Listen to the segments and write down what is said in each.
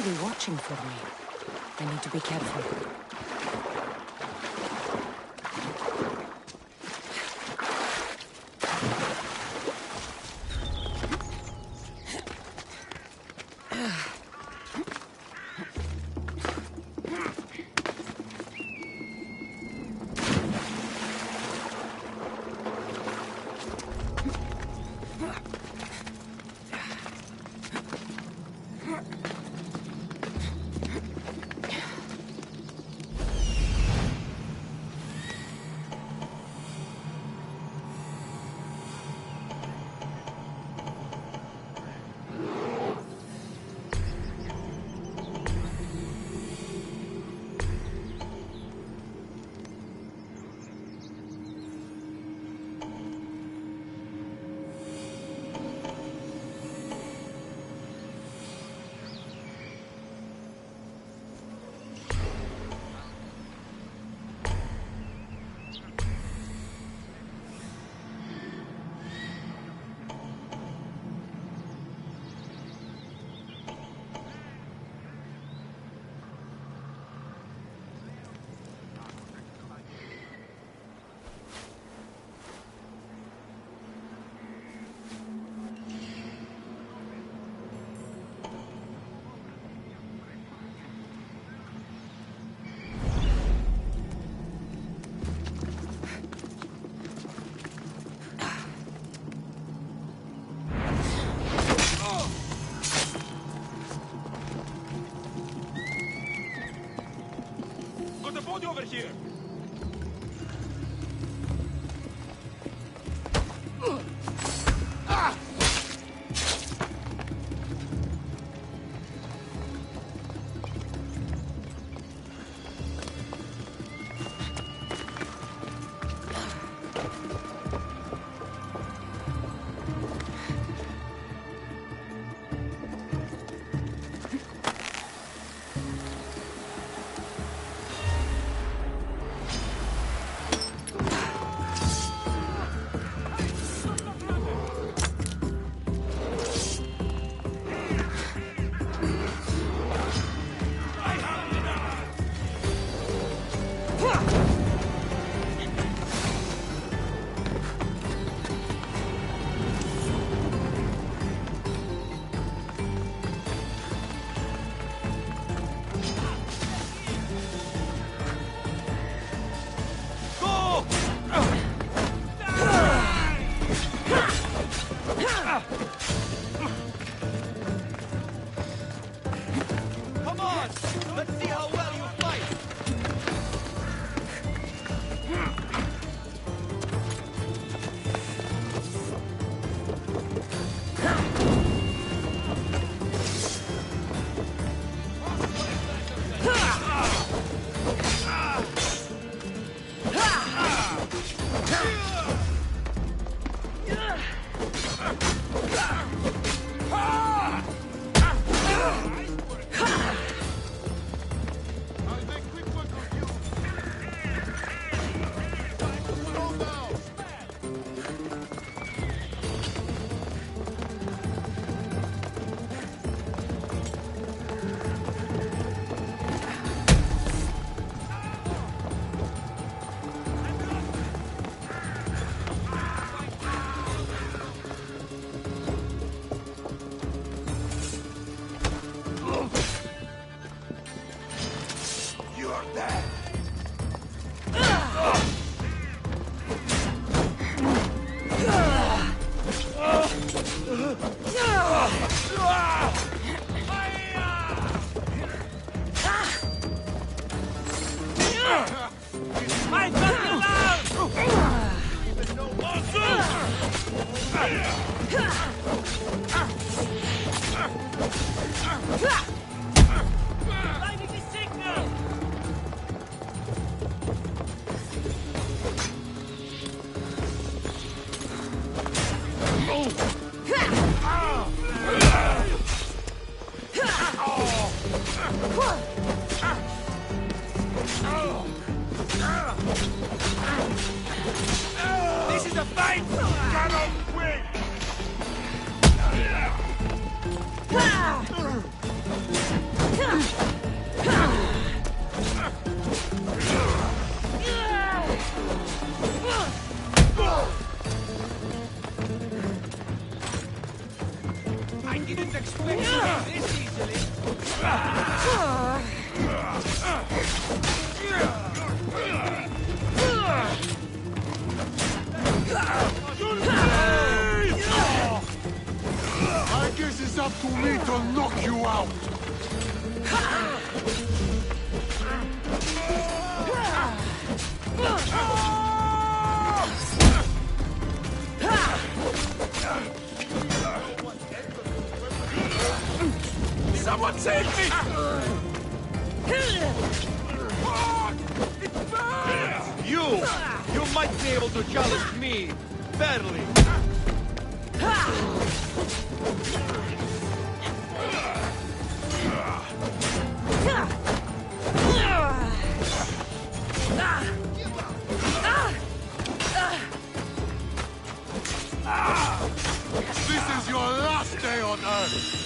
be watching for me. I need to be careful. Over here! This is a fight! Cannot win! I guess it's up to me to knock you out. Someone save me! You might be able to challenge me, barely. This is your last day on Earth.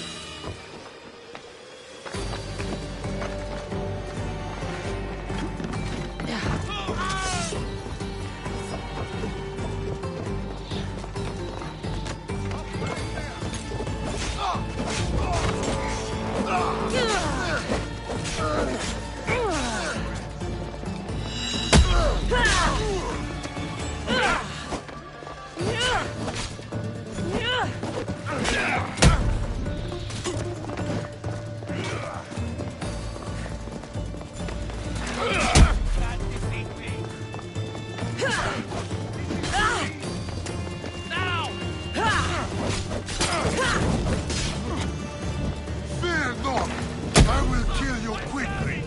Fear not! I will kill you quickly!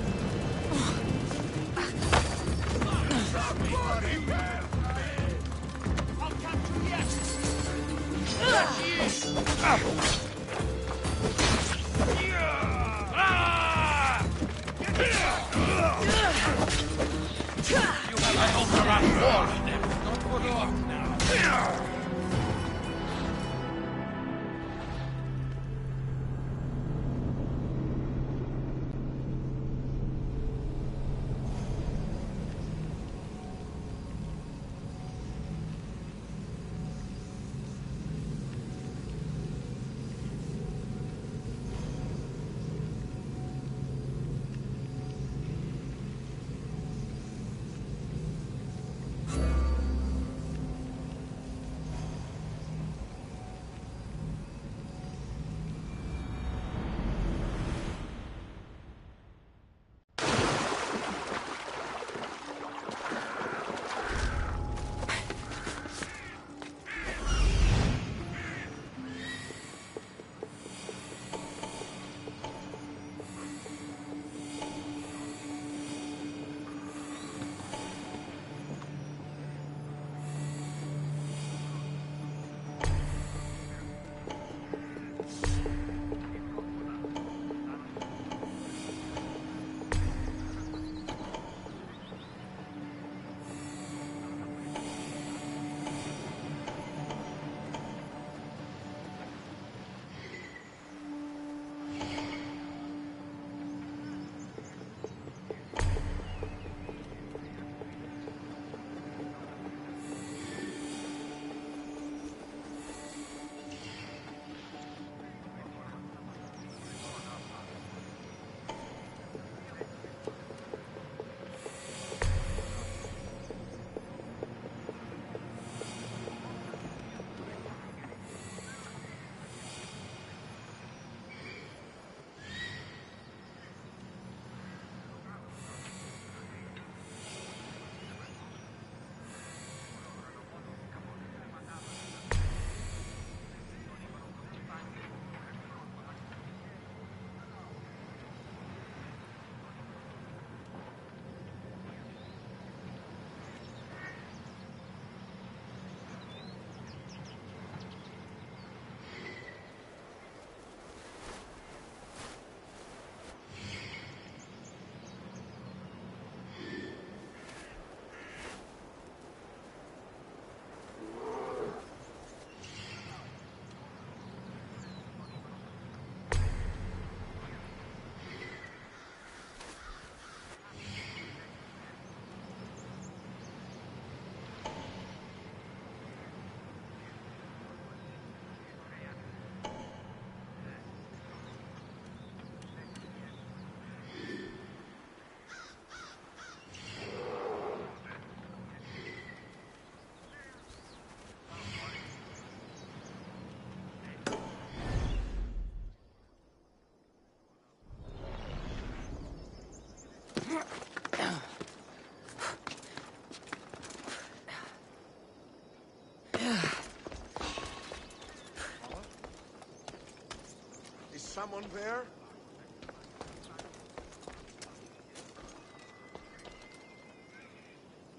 someone there?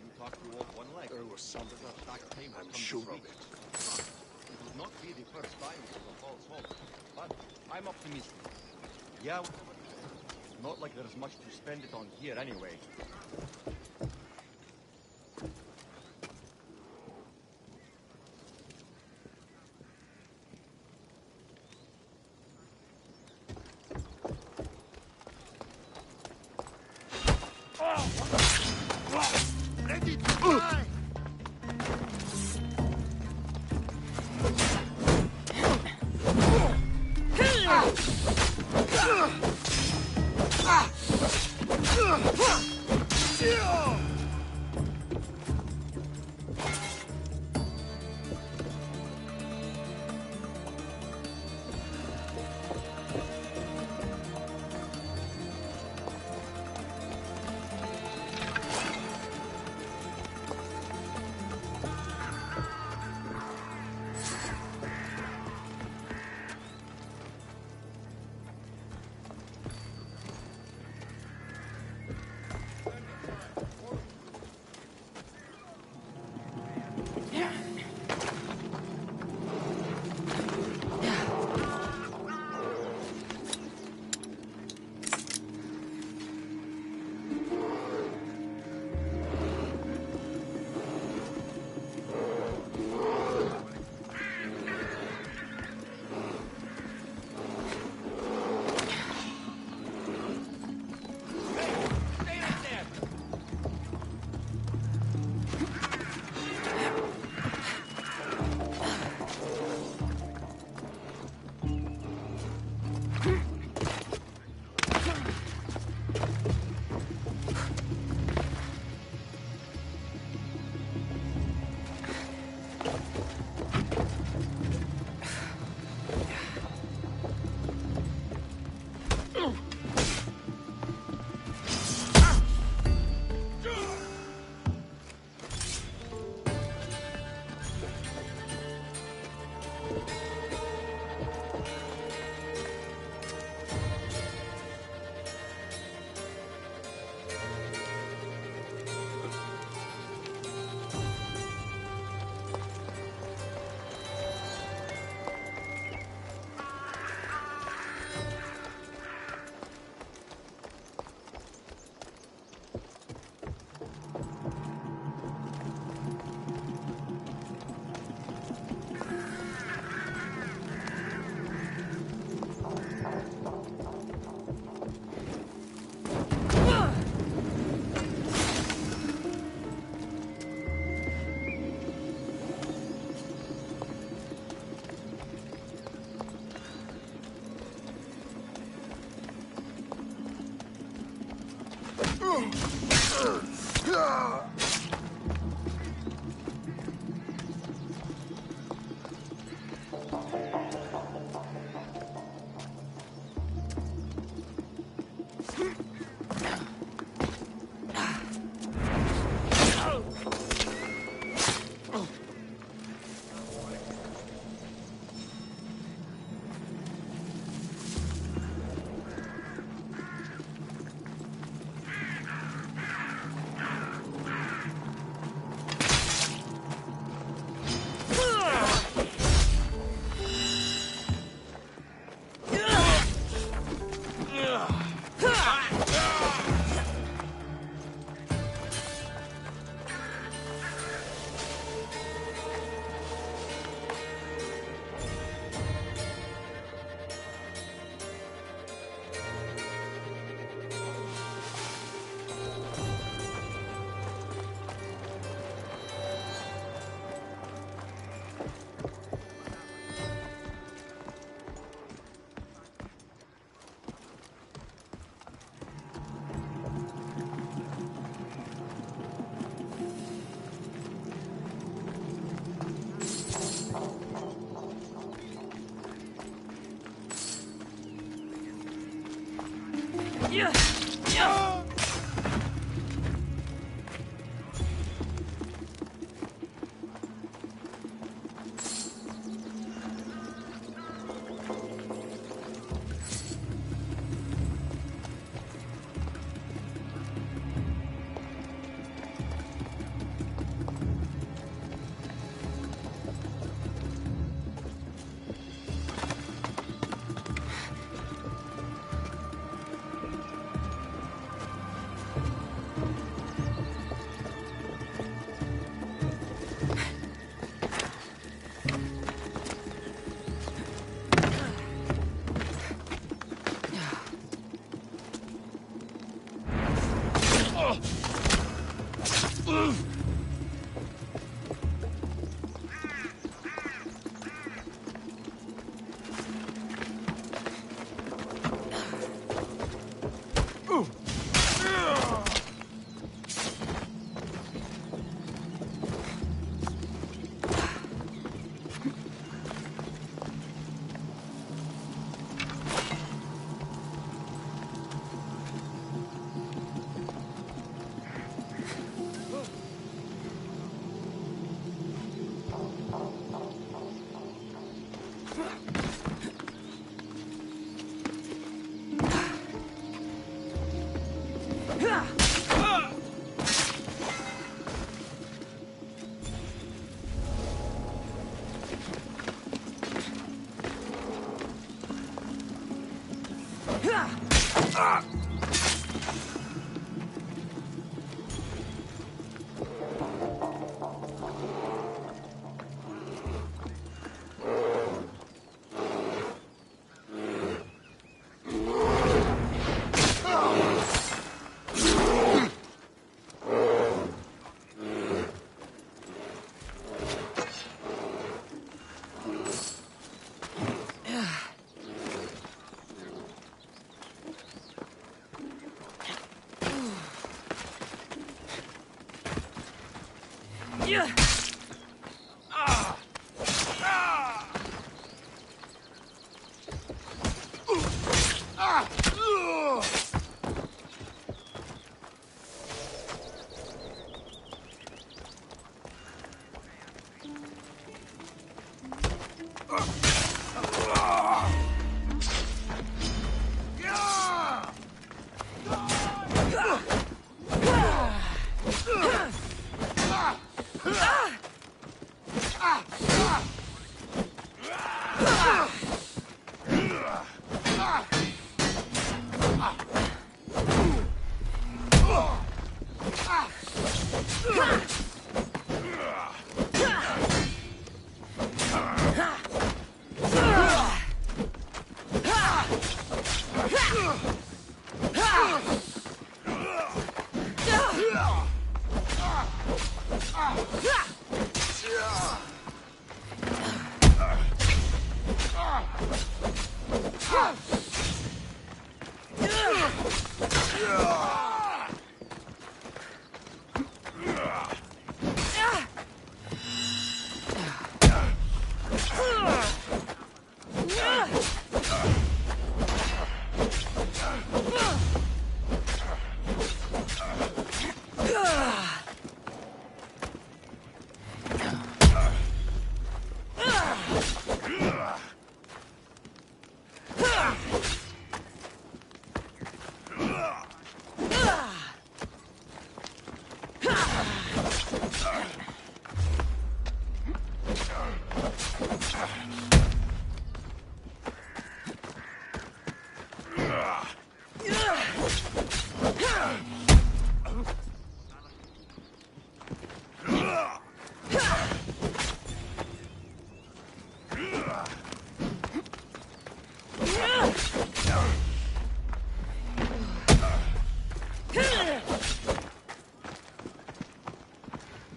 You talk to old one leg. There was something. I'm I'm sure of it. It would not be the first time for a false hope, but I'm optimistic. Yeah, not like there's much to spend it on here anyway. Ready to die!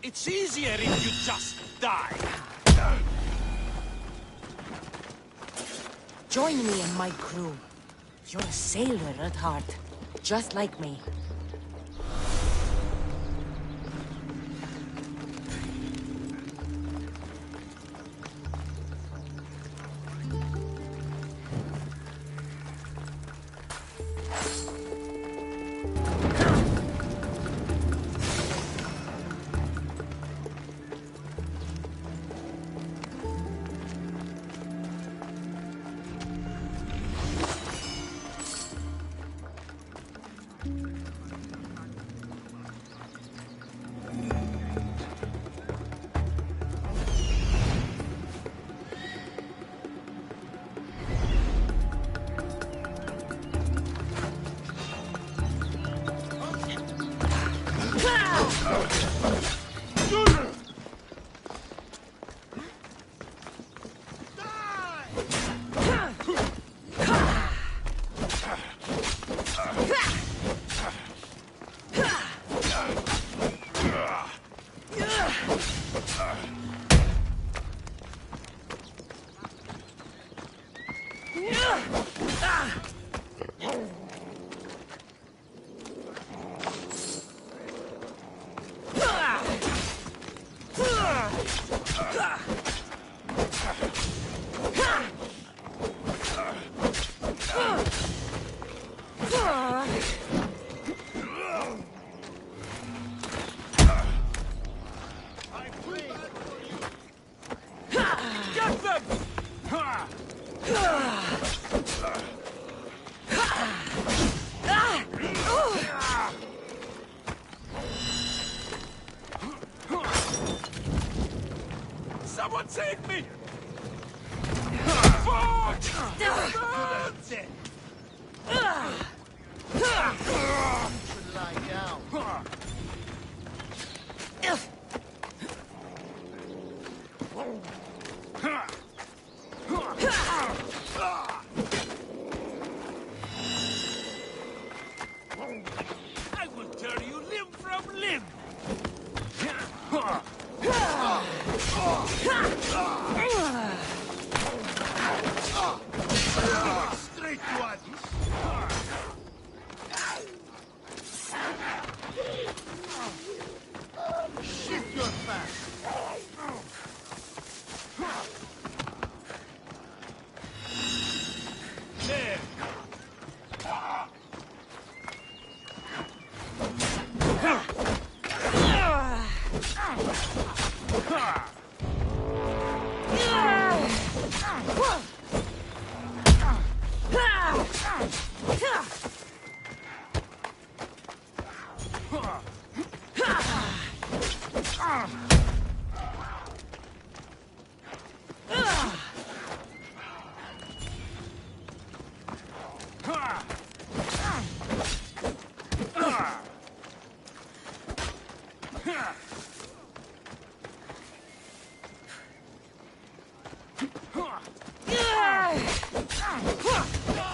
It's easier if you just die. Join me and my crew. You're a sailor at heart, just like me. Get them! Someone save me! Fuck! Lie down. I will tear you limb from limb! Straight to Odyssey. Shift your fast. There!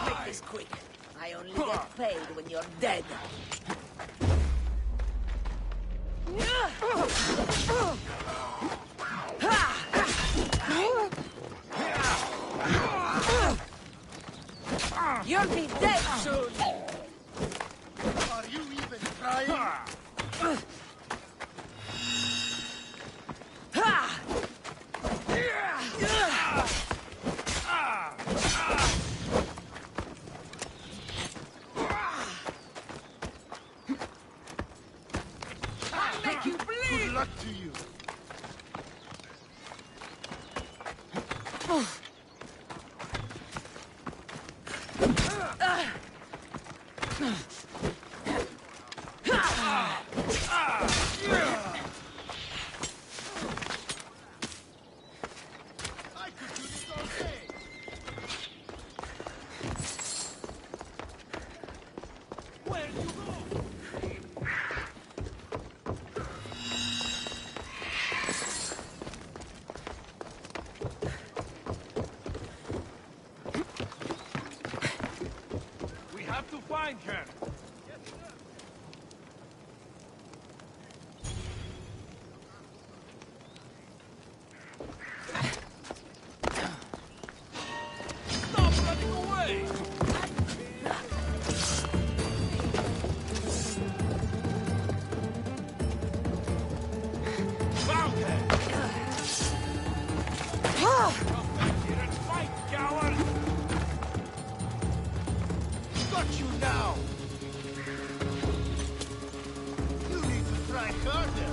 Make this quick. I only get paid when you're dead. You'll be dead soon. Are you even trying? I'll make you bleed. Good luck to you. I could do this all day. Where you go? We have to find her. Stop running away! Found her! Come back here and fight, coward! Got you now. You need to try harder.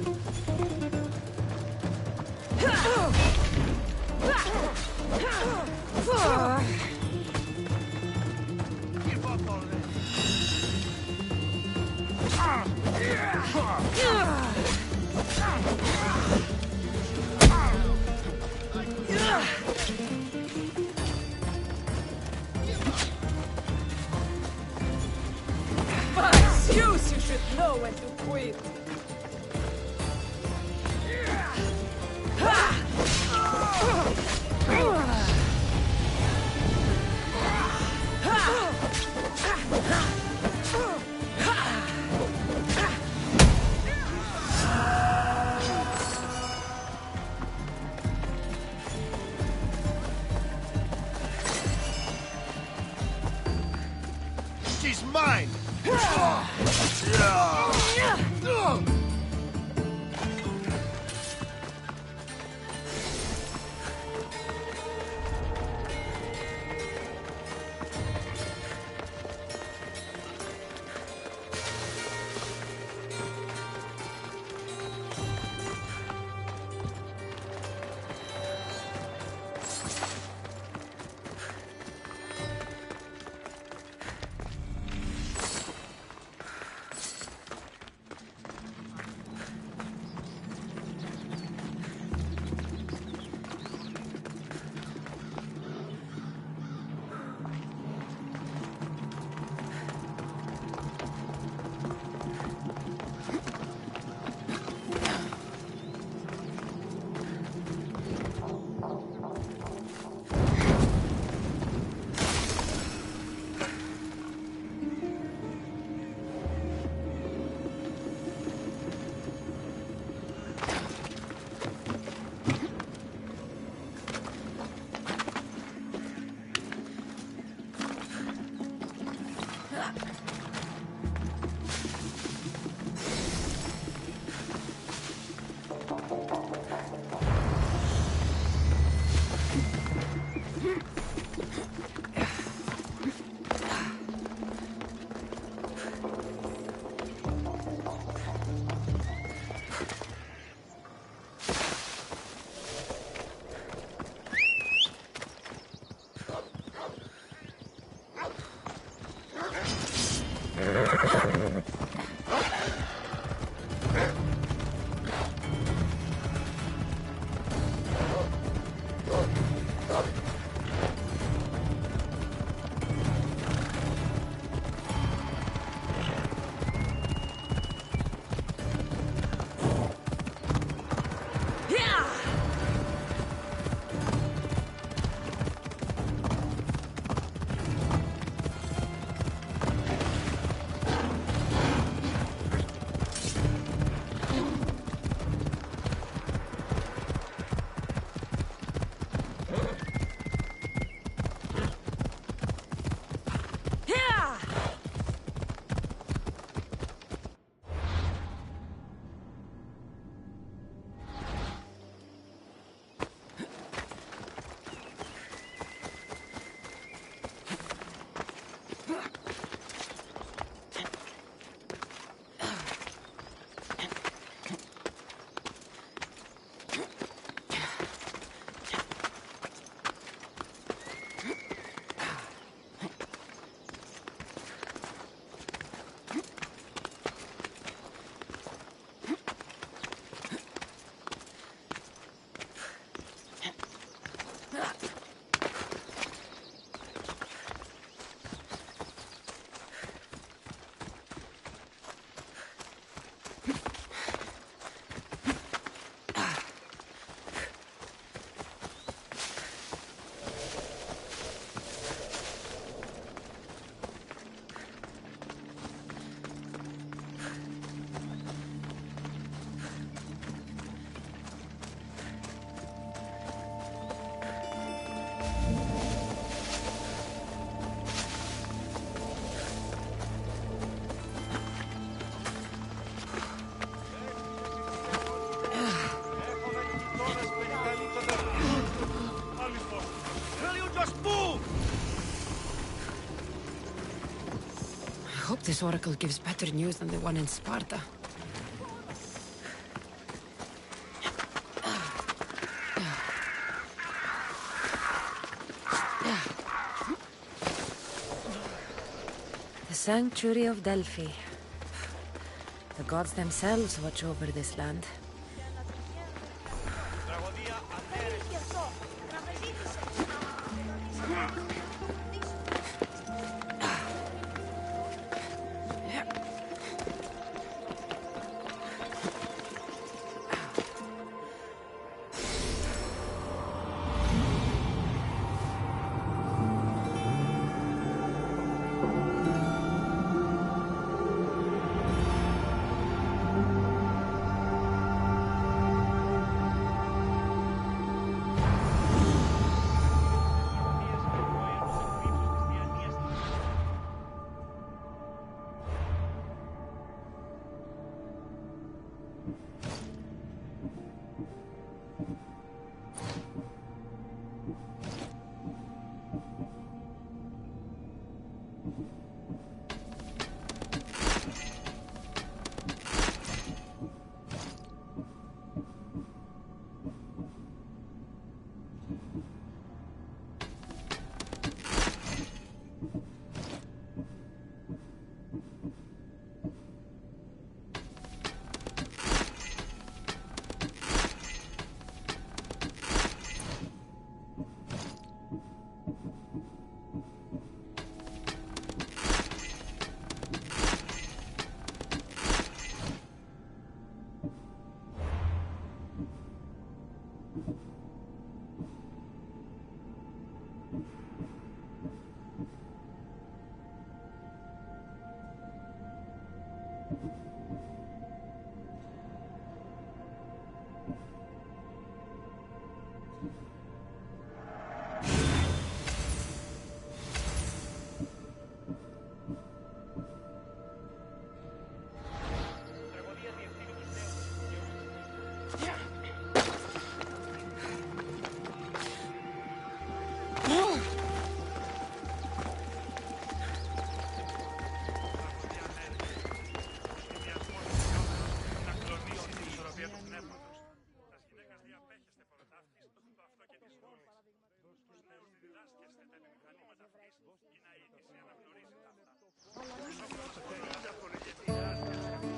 Give up already. You should know when to quit. She's mine! I hope this oracle gives better news than the one in Sparta. sanctuary of Delphi. The gods themselves watch over this land.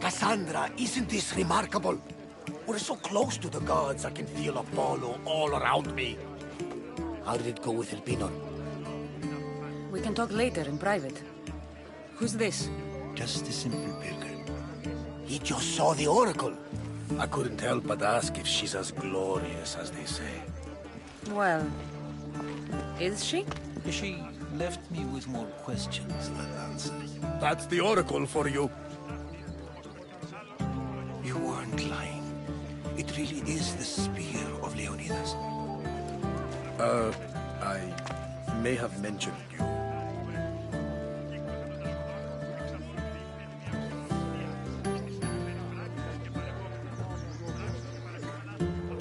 Cassandra, isn't this remarkable? We're so close to the gods, I can feel Apollo all around me. How did it go with Elpinor? We can talk later in private. Who's this? Just a simple pilgrim. He just saw the oracle. I couldn't help but ask if she's as glorious as they say. Well, is she? She left me with more questions than answers. That's the oracle for you. You weren't lying. It really is the spear of Leonidas. I may have mentioned you.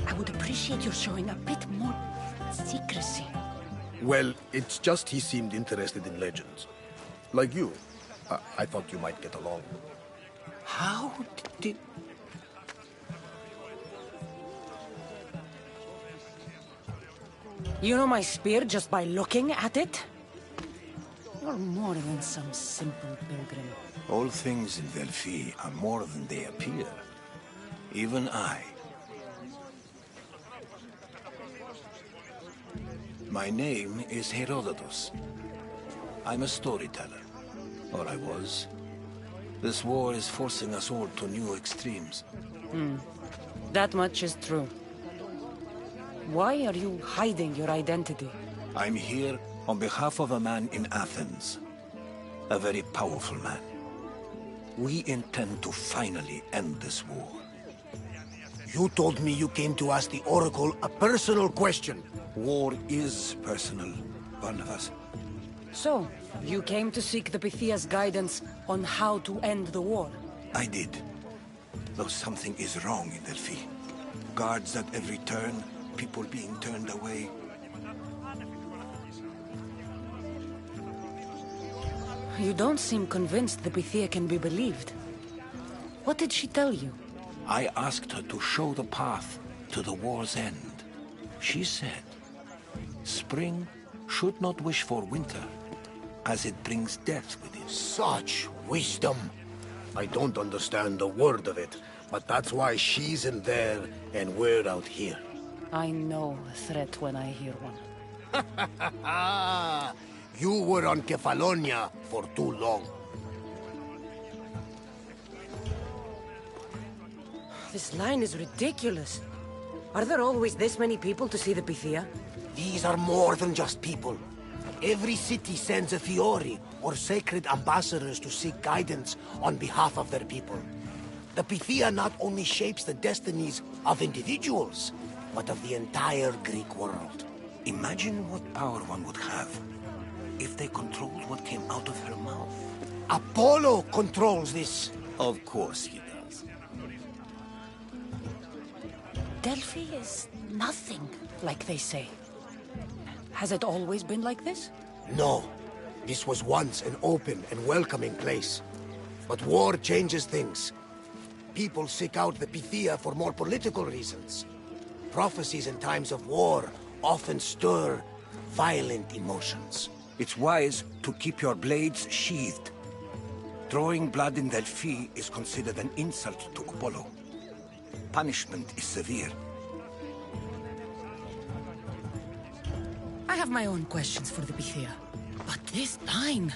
I would appreciate your showing a bit more secrecy. Well, it's just he seemed interested in legends. Like you. I thought you might get along. How did... You know my spear just by looking at it? You're more than some simple pilgrim. All things in Delphi are more than they appear. Even I. My name is Herodotus. I'm a storyteller. Or I was. This war is forcing us all to new extremes. That much is true. Why are you hiding your identity? I'm here on behalf of a man in Athens. A very powerful man. We intend to finally end this war. You told me you came to ask the oracle a personal question. War is personal, Barnabas. So, you came to seek the Pythia's guidance on how to end the war? I did. Though something is wrong in Delphi. Guards at every turn, people being turned away. You don't seem convinced the Pythia can be believed. What did she tell you? I asked her to show the path to the war's end. She said, spring should not wish for winter, as it brings death with it. Such wisdom. I don't understand a word of it, but that's why she's in there and we're out here. I know a threat when I hear one. Ah, you were on Kefalonia for too long. This line is ridiculous. Are there always this many people to see the Pythia? These are more than just people. Every city sends a Fiori, or sacred ambassadors to seek guidance on behalf of their people. The Pythia not only shapes the destinies of individuals, but of the entire Greek world. Imagine what power one would have if they controlled what came out of her mouth. Apollo controls this. Of course he does. Delphi is nothing, like they say. Has it always been like this? No. This was once an open and welcoming place. But war changes things. People seek out the Pythia for more political reasons. Prophecies in times of war often stir violent emotions. It's wise to keep your blades sheathed. Drawing blood in Delphi is considered an insult to Apollo. Punishment is severe. I have my own questions for the Pythia. But this line...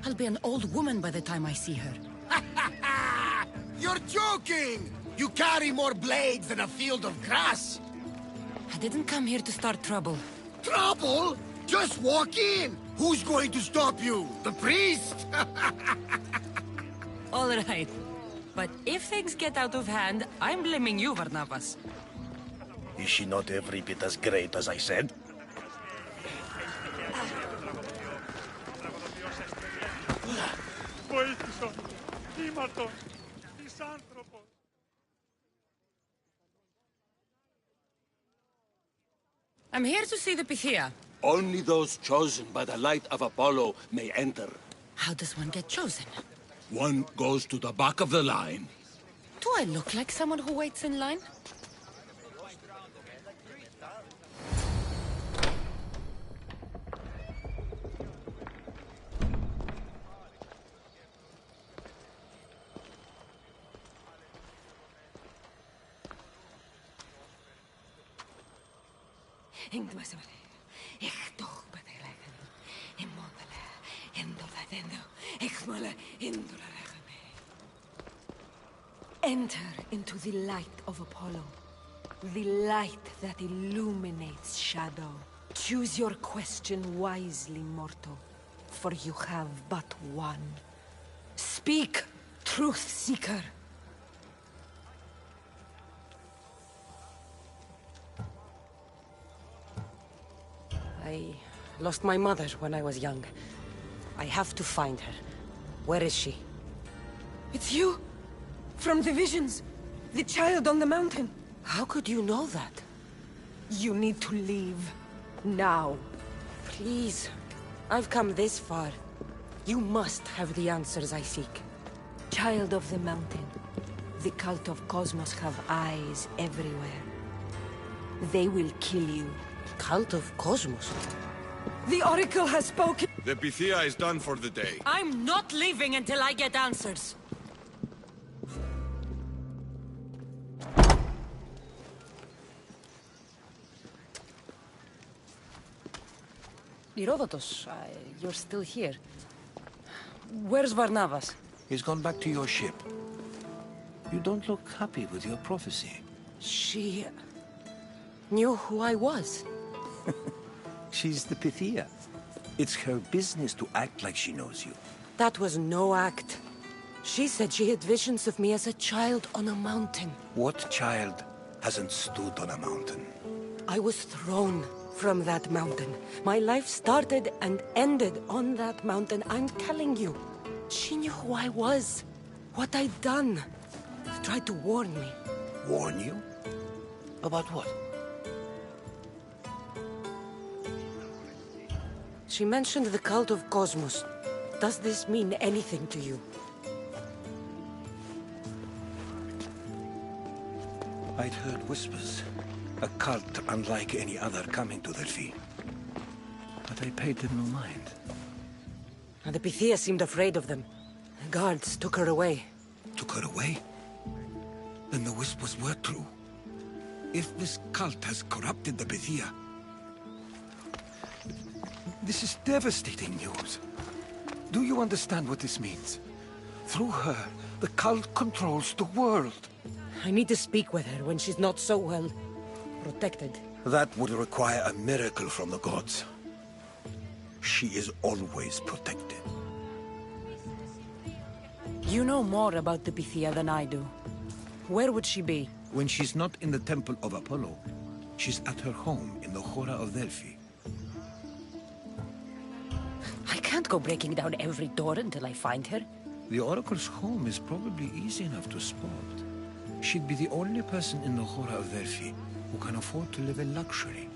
I'll be an old woman by the time I see her. You're joking! You carry more blades than a field of grass! I didn't come here to start trouble. Trouble? Just walk in! Who's going to stop you? The priest? All right. But if things get out of hand, I'm blaming you, Varnavas. Is she not every bit as great as I said? I'm here to see the Pythia. Only those chosen by the light of Apollo may enter. How does one get chosen? One goes to the back of the line. Do I look like someone who waits in line? Enter into the light of Apollo. The light that illuminates shadow. Choose your question wisely, mortal, for you have but one. Speak, truth seeker. I lost my mother when I was young. I have to find her. Where is she? It's you! From the visions! The child on the mountain! How could you know that? You need to leave. Now. Please. I've come this far. You must have the answers I seek. Child of the mountain. The cult of Cosmos have eyes everywhere. They will kill you. Cult of Cosmos? The Oracle has spoken! The Pythia is done for the day. I'm not leaving until I get answers! Herodotus, you're still here. Where's Varnavas? He's gone back to your ship. You don't look happy with your prophecy. She... knew who I was. She's the Pythia. It's her business to act like she knows you. That was no act. She said she had visions of me as a child on a mountain. What child hasn't stood on a mountain? I was thrown from that mountain. My life started and ended on that mountain. I'm telling you. She knew who I was. What I'd done. She tried to warn me. Warn you? About what? She mentioned the cult of Cosmos. Does this mean anything to you? I'd heard whispers. A cult unlike any other coming to Delphi. But I paid them no mind. The Pythia seemed afraid of them. The guards took her away. Took her away? Then the whispers were true. If this cult has corrupted the Pythia... This is devastating news. Do you understand what this means? Through her, the cult controls the world. I need to speak with her when she's not so well protected. That would require a miracle from the gods. She is always protected. You know more about the Pythia than I do. Where would she be? When she's not in the Temple of Apollo, she's at her home in the Hora of Delphi. I can't go breaking down every door until I find her. The Oracle's home is probably easy enough to spot. She'd be the only person in the Hora of Delphi who can afford to live in luxury.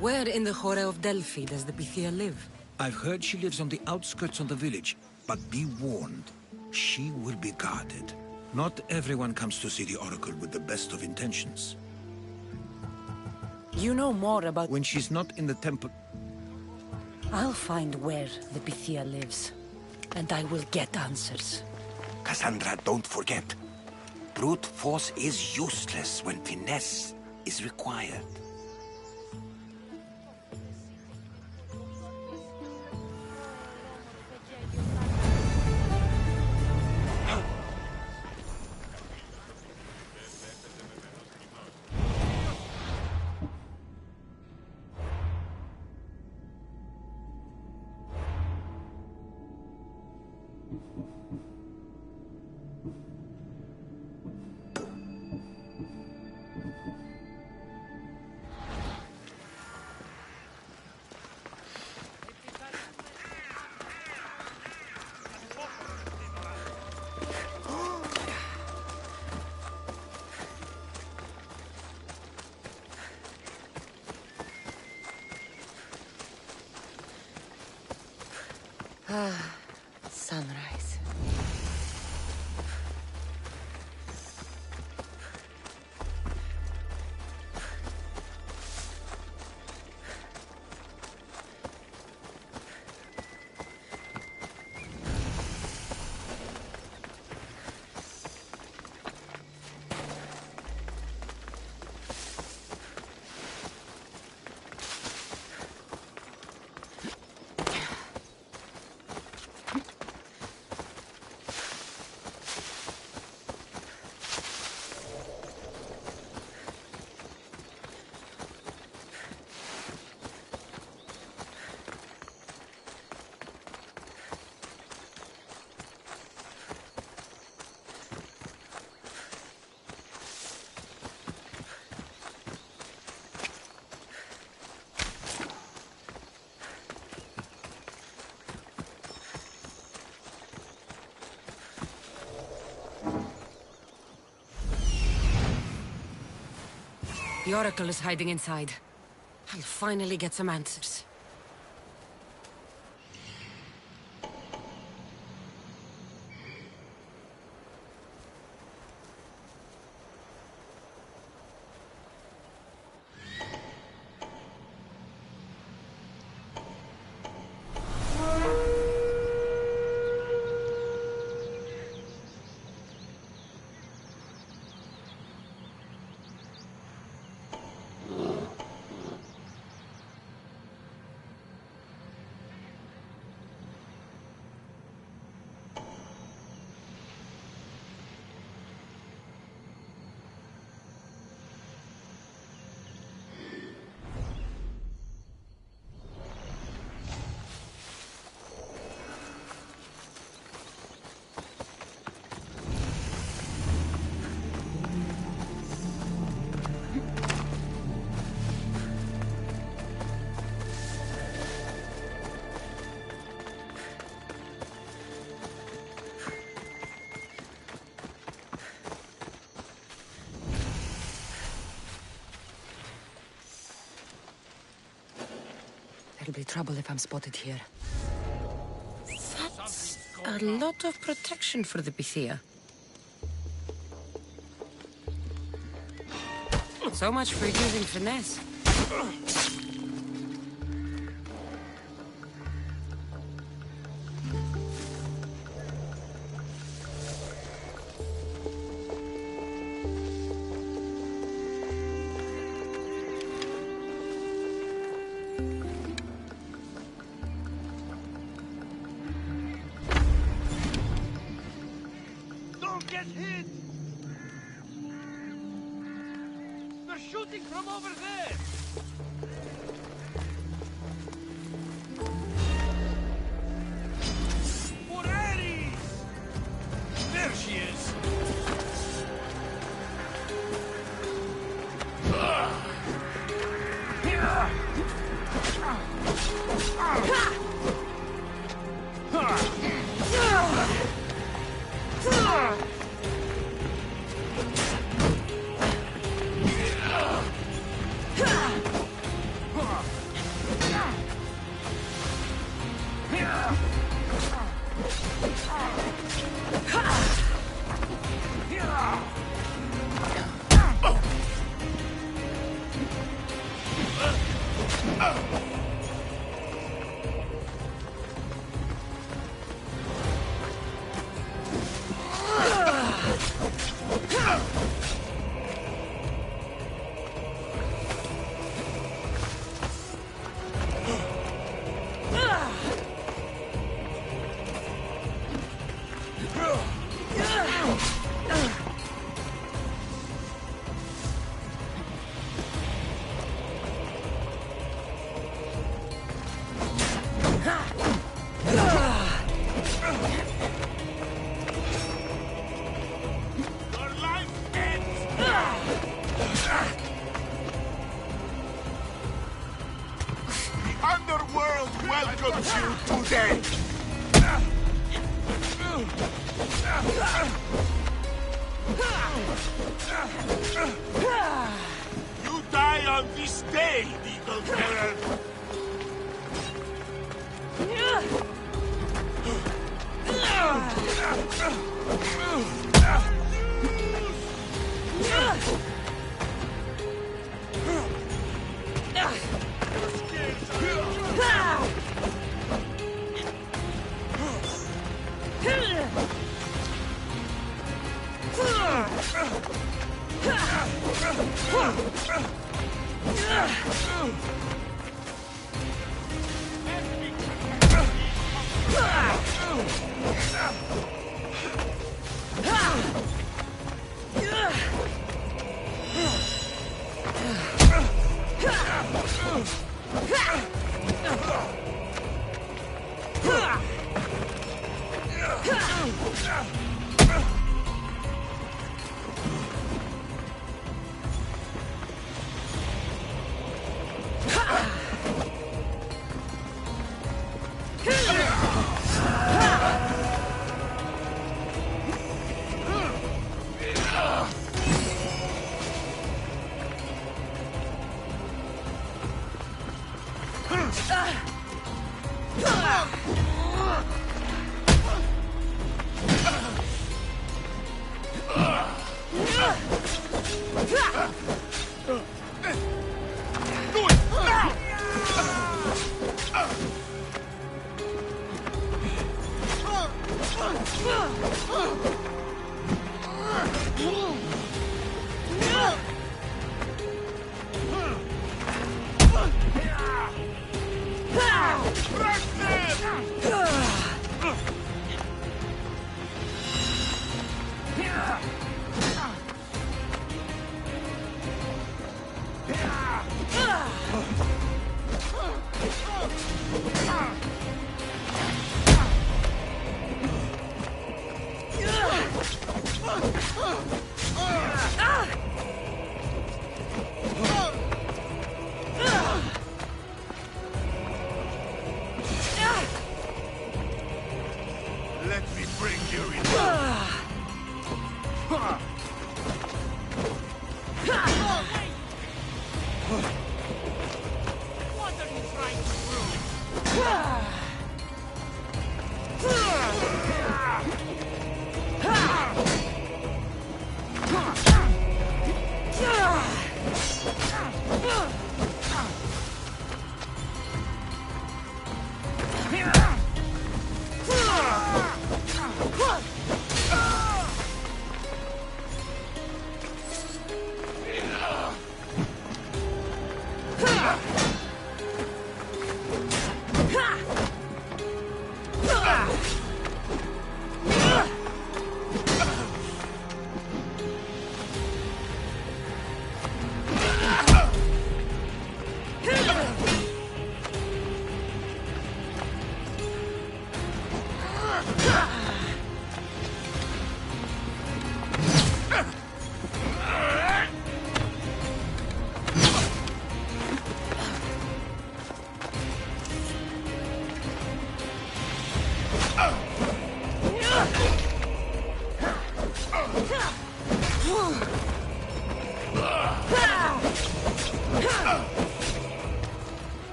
Where in the Hora of Delphi does the Pythia live? I've heard she lives on the outskirts of the village, but be warned, she will be guarded. Not everyone comes to see the Oracle with the best of intentions. You know more about... When she's not in the temple... I'll find where the Pythia lives, and I will get answers. Cassandra, don't forget. Brute force is useless when finesse is required. Sunrise. The Oracle is hiding inside. I'll finally get some answers. There'll be trouble if I'm spotted here. That's a lot of protection for the Pythia. So much for using finesse. get hit! They're shooting from over there! For Ares! There she is! Underworld welcomes you today! You die on this day, Eagle Bearer!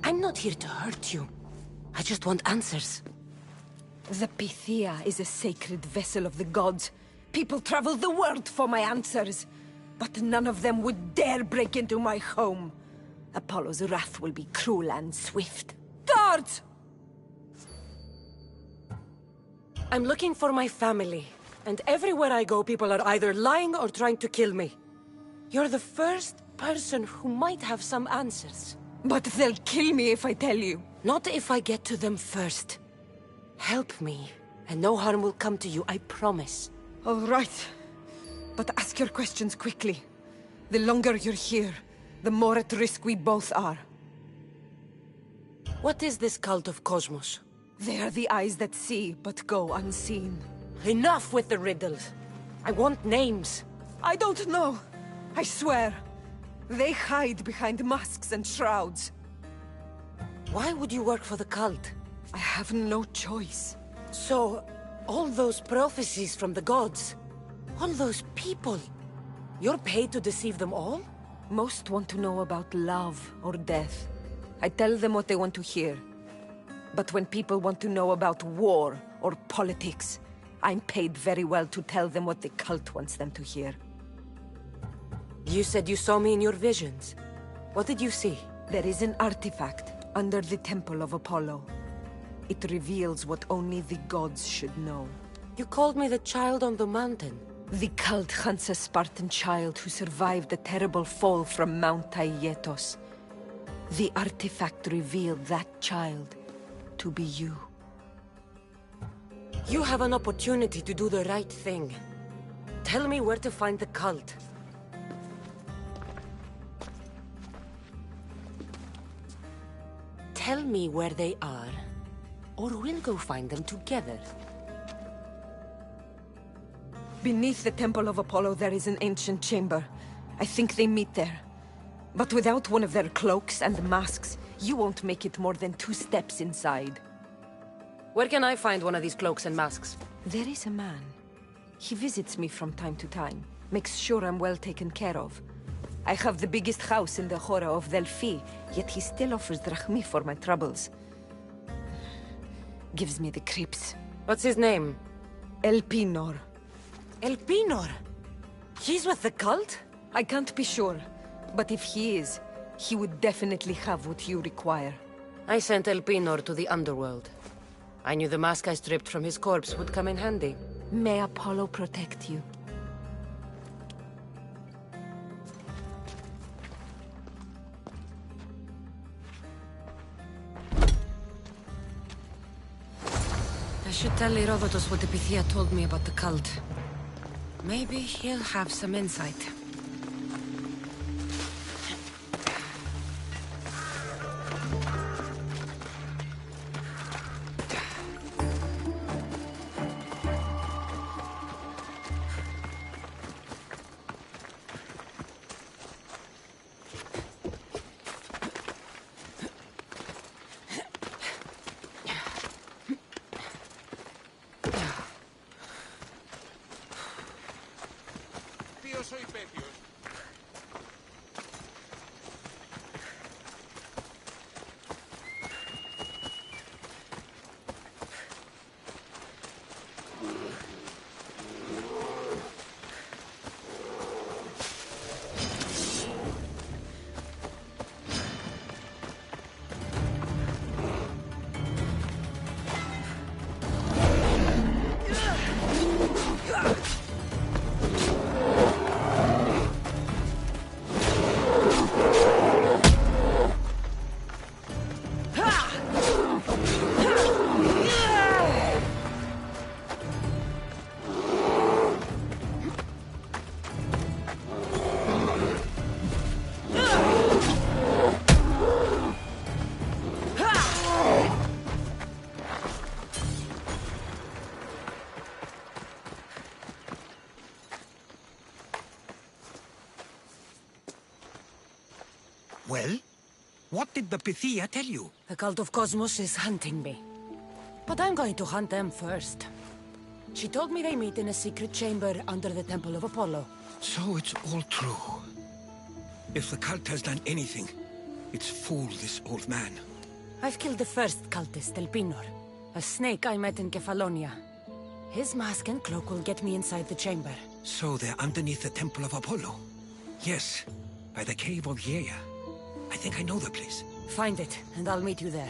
I'm not here to hurt you. I just want answers. The Pythia is a sacred vessel of the gods. People travel the world for my answers. But none of them would dare break into my home. Apollo's wrath will be cruel and swift. Guards! I'm looking for my family. And everywhere I go, people are either lying or trying to kill me. You're the first person who might have some answers. But they'll kill me if I tell you. Not if I get to them first. Help me, and no harm will come to you, I promise. All right. But ask your questions quickly. The longer you're here, the more at risk we both are. What is this cult of Cosmos? They are the eyes that see, but go unseen. Enough with the riddles. I want names. I don't know. I swear. They hide behind masks and shrouds. Why would you work for the cult? I have no choice. So, all those prophecies from the gods, all those people, you're paid to deceive them all? Most want to know about love or death. I tell them what they want to hear. But when people want to know about war or politics, I'm paid very well to tell them what the cult wants them to hear. You said you saw me in your visions. What did you see? There is an artifact under the Temple of Apollo. It reveals what only the gods should know. You called me the child on the mountain. The cult hunts a Spartan child who survived a terrible fall from Mount Aietos. The artifact revealed that child to be you. You have an opportunity to do the right thing. Tell me where to find the cult. Tell me where they are, or we'll go find them together. Beneath the Temple of Apollo there is an ancient chamber. I think they meet there. But without one of their cloaks and masks, you won't make it more than 2 steps inside. Where can I find one of these cloaks and masks? There is a man. He visits me from time to time, makes sure I'm well taken care of. I have the biggest house in the Hora of Delphi, yet he still offers drachmi for my troubles. Gives me the creeps. What's his name? Elpinor. Elpinor? He's with the cult? I can't be sure, but if he is, he would definitely have what you require. I sent Elpinor to the underworld. I knew the mask I stripped from his corpse would come in handy. May Apollo protect you. I should tell Herodotus what the Pythia told me about the cult. Maybe he'll have some insight. Well? What did the Pythia tell you? The cult of Cosmos is hunting me. But I'm going to hunt them first. She told me they meet in a secret chamber under the Temple of Apollo. So it's all true. If the cult has done anything, it's fool this old man. I've killed the first cultist, Elpinor, a snake I met in Kefalonia. His mask and cloak will get me inside the chamber. So they're underneath the Temple of Apollo? Yes, by the Cave of Yea. I think I know the place. Find it, and I'll meet you there.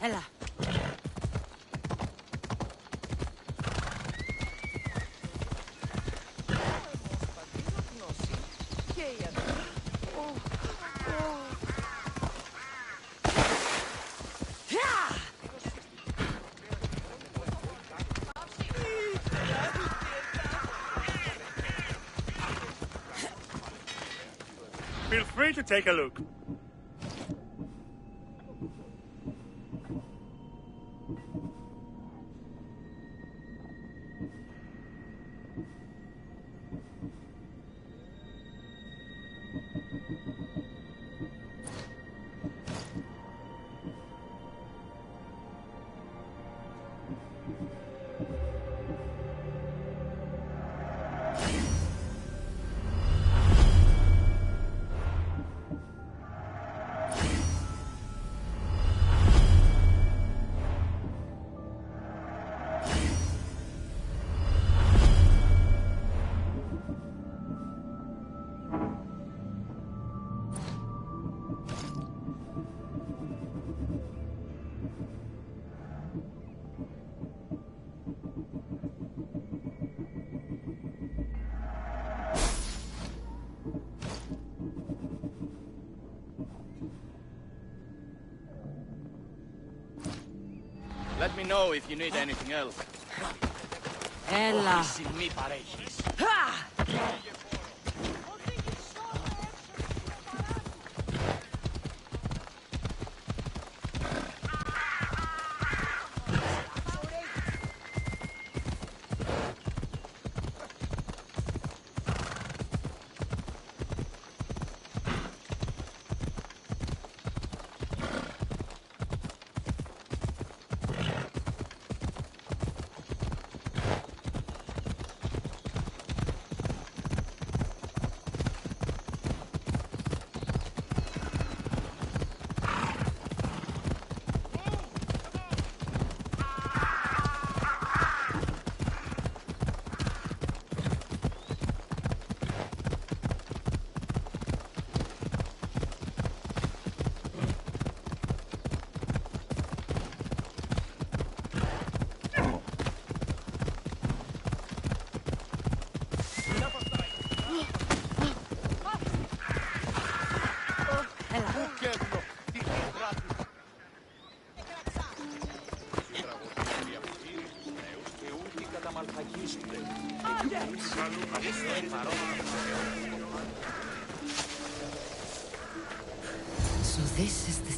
Ella. Feel free to take a look. Let me know if you need anything else. Ella. Ha! So this is the...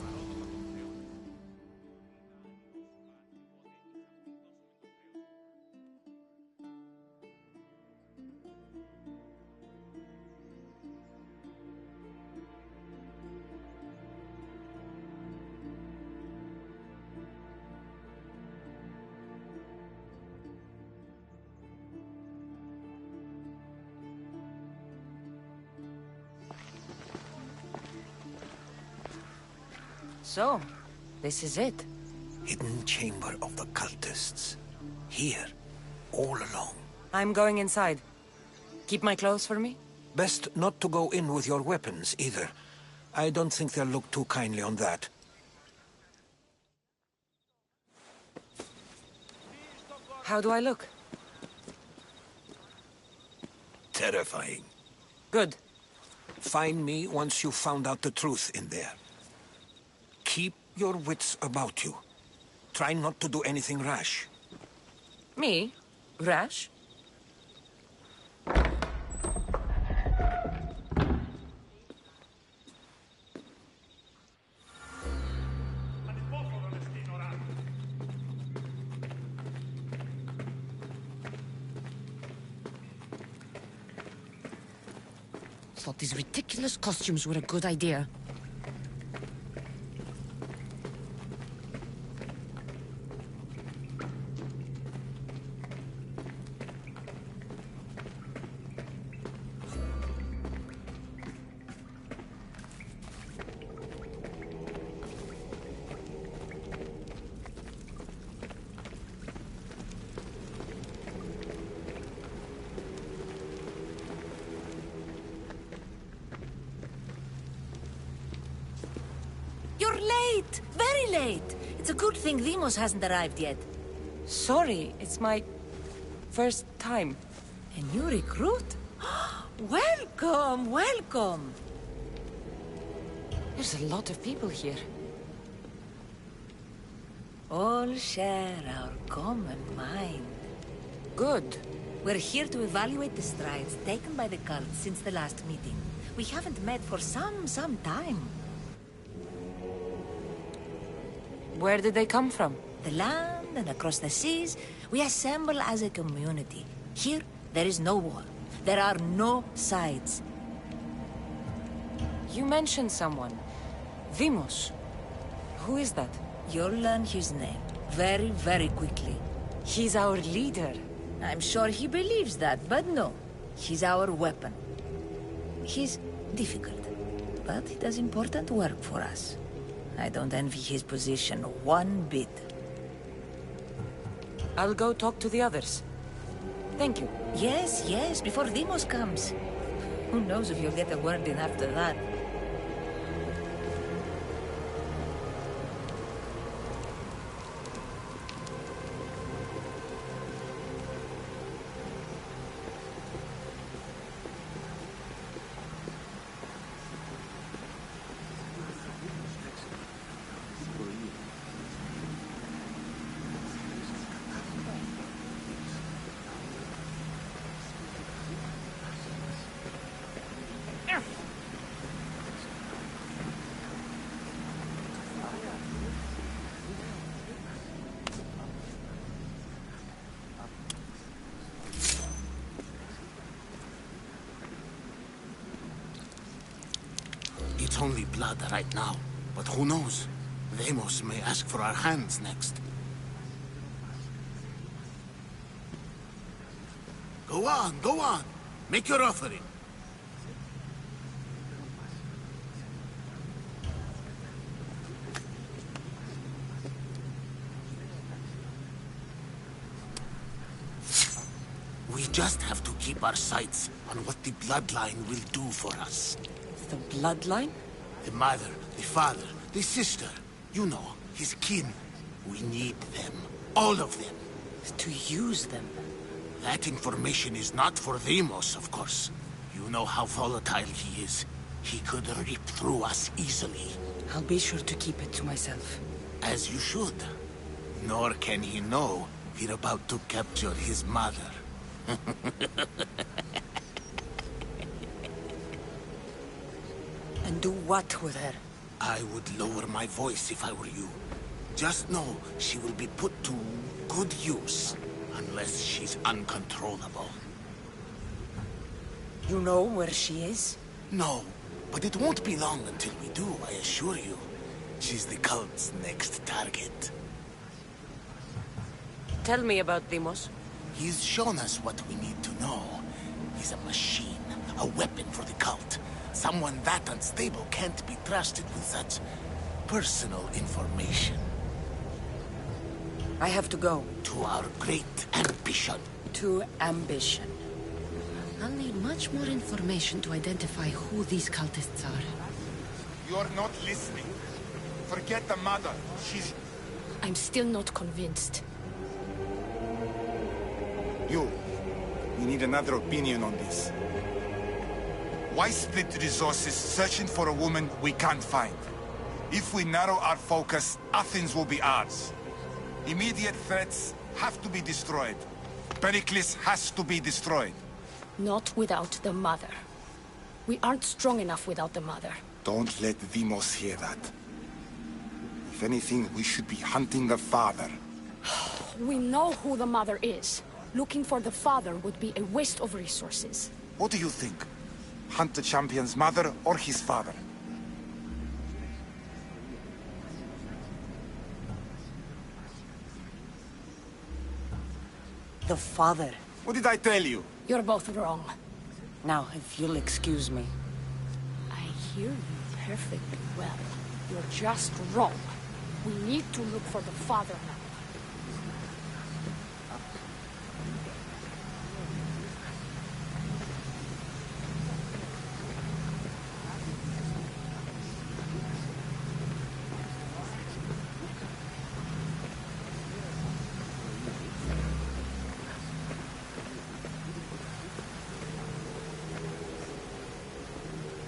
So, this is it. Hidden chamber of the cultists. Here, all alone. I'm going inside. Keep my clothes for me? Best not to go in with your weapons, either. I don't think they'll look too kindly on that. How do I look? Terrifying. Good. Find me once you've found out the truth in there. Keep your wits about you. Try not to do anything rash. Me? Rash? Thought these ridiculous costumes were a good idea. You're late! Very late! It's a good thing Demos hasn't arrived yet. Sorry, it's my first time. A new recruit? Welcome, welcome! There's a lot of people here. All share our common mind. Good. We're here to evaluate the strides taken by the cult since the last meeting. We haven't met for some time. Where did they come from? The land and across the seas, we assemble as a community. Here, there is no war. There are no sides. You mentioned someone. Vimos. Who is that? You'll learn his name very, very quickly. He's our leader. I'm sure he believes that, but no. He's our weapon. He's difficult, but he does important work for us. I don't envy his position one bit. I'll go talk to the others. Thank you. Yes, yes, before Demos comes. Who knows if you'll get a word in after that. It's only blood right now, but who knows? Demos may ask for our hands next. Go on, go on. Make your offering. We just have to keep our sights on what the bloodline will do for us. The bloodline? The mother, the father, the sister. You know, his kin. We need them. All of them. To use them. That information is not for Demos, of course. You know how volatile he is. He could rip through us easily. I'll be sure to keep it to myself. As you should. Nor can he know we're about to capture his mother. And do what with her? I would lower my voice if I were you. Just know she will be put to good use, unless she's uncontrollable. You know where she is? No, but it won't be long until we do, I assure you. She's the cult's next target. Tell me about Demos. He's shown us what we need to know. He's a machine, a weapon for the cult. Someone that unstable can't be trusted with such personal information. I have to go. To our great ambition. To ambition. I'll need much more information to identify who these cultists are. You're not listening. Forget the mother. She's... I'm still not convinced. We need another opinion on this. Why split the resources searching for a woman we can't find? If we narrow our focus, Athens will be ours. Immediate threats have to be destroyed. Pericles has to be destroyed. Not without the mother. We aren't strong enough without the mother. Don't let Deimos hear that. If anything, we should be hunting the father. We know who the mother is. Looking for the father would be a waste of resources. What do you think? Hunt the champion's mother or his father? The father. What did I tell you? You're both wrong. Now, if you'll excuse me. I hear you perfectly well. You're just wrong. We need to look for the father now.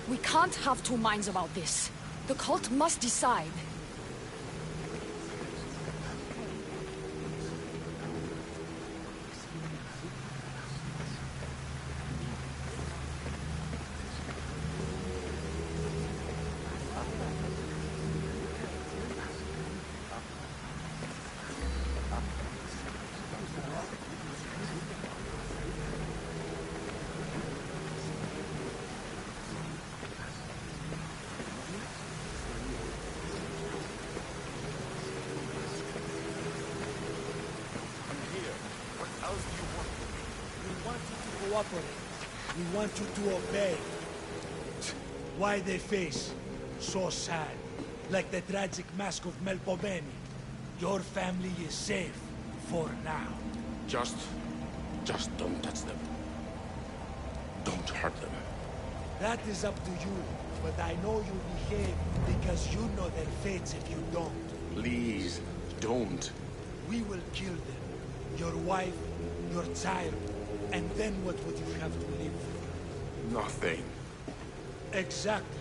We can't have two minds about this. The cult must decide. We want you to obey. Why they face? So sad. Like the tragic mask of Melpomene. Your family is safe. For now. Just don't touch them. Don't hurt them. That is up to you. But I know you behave because you know their fates if you don't. Please, don't. We will kill them. Your wife, your child. And then what would you have to live for? Nothing. Exactly.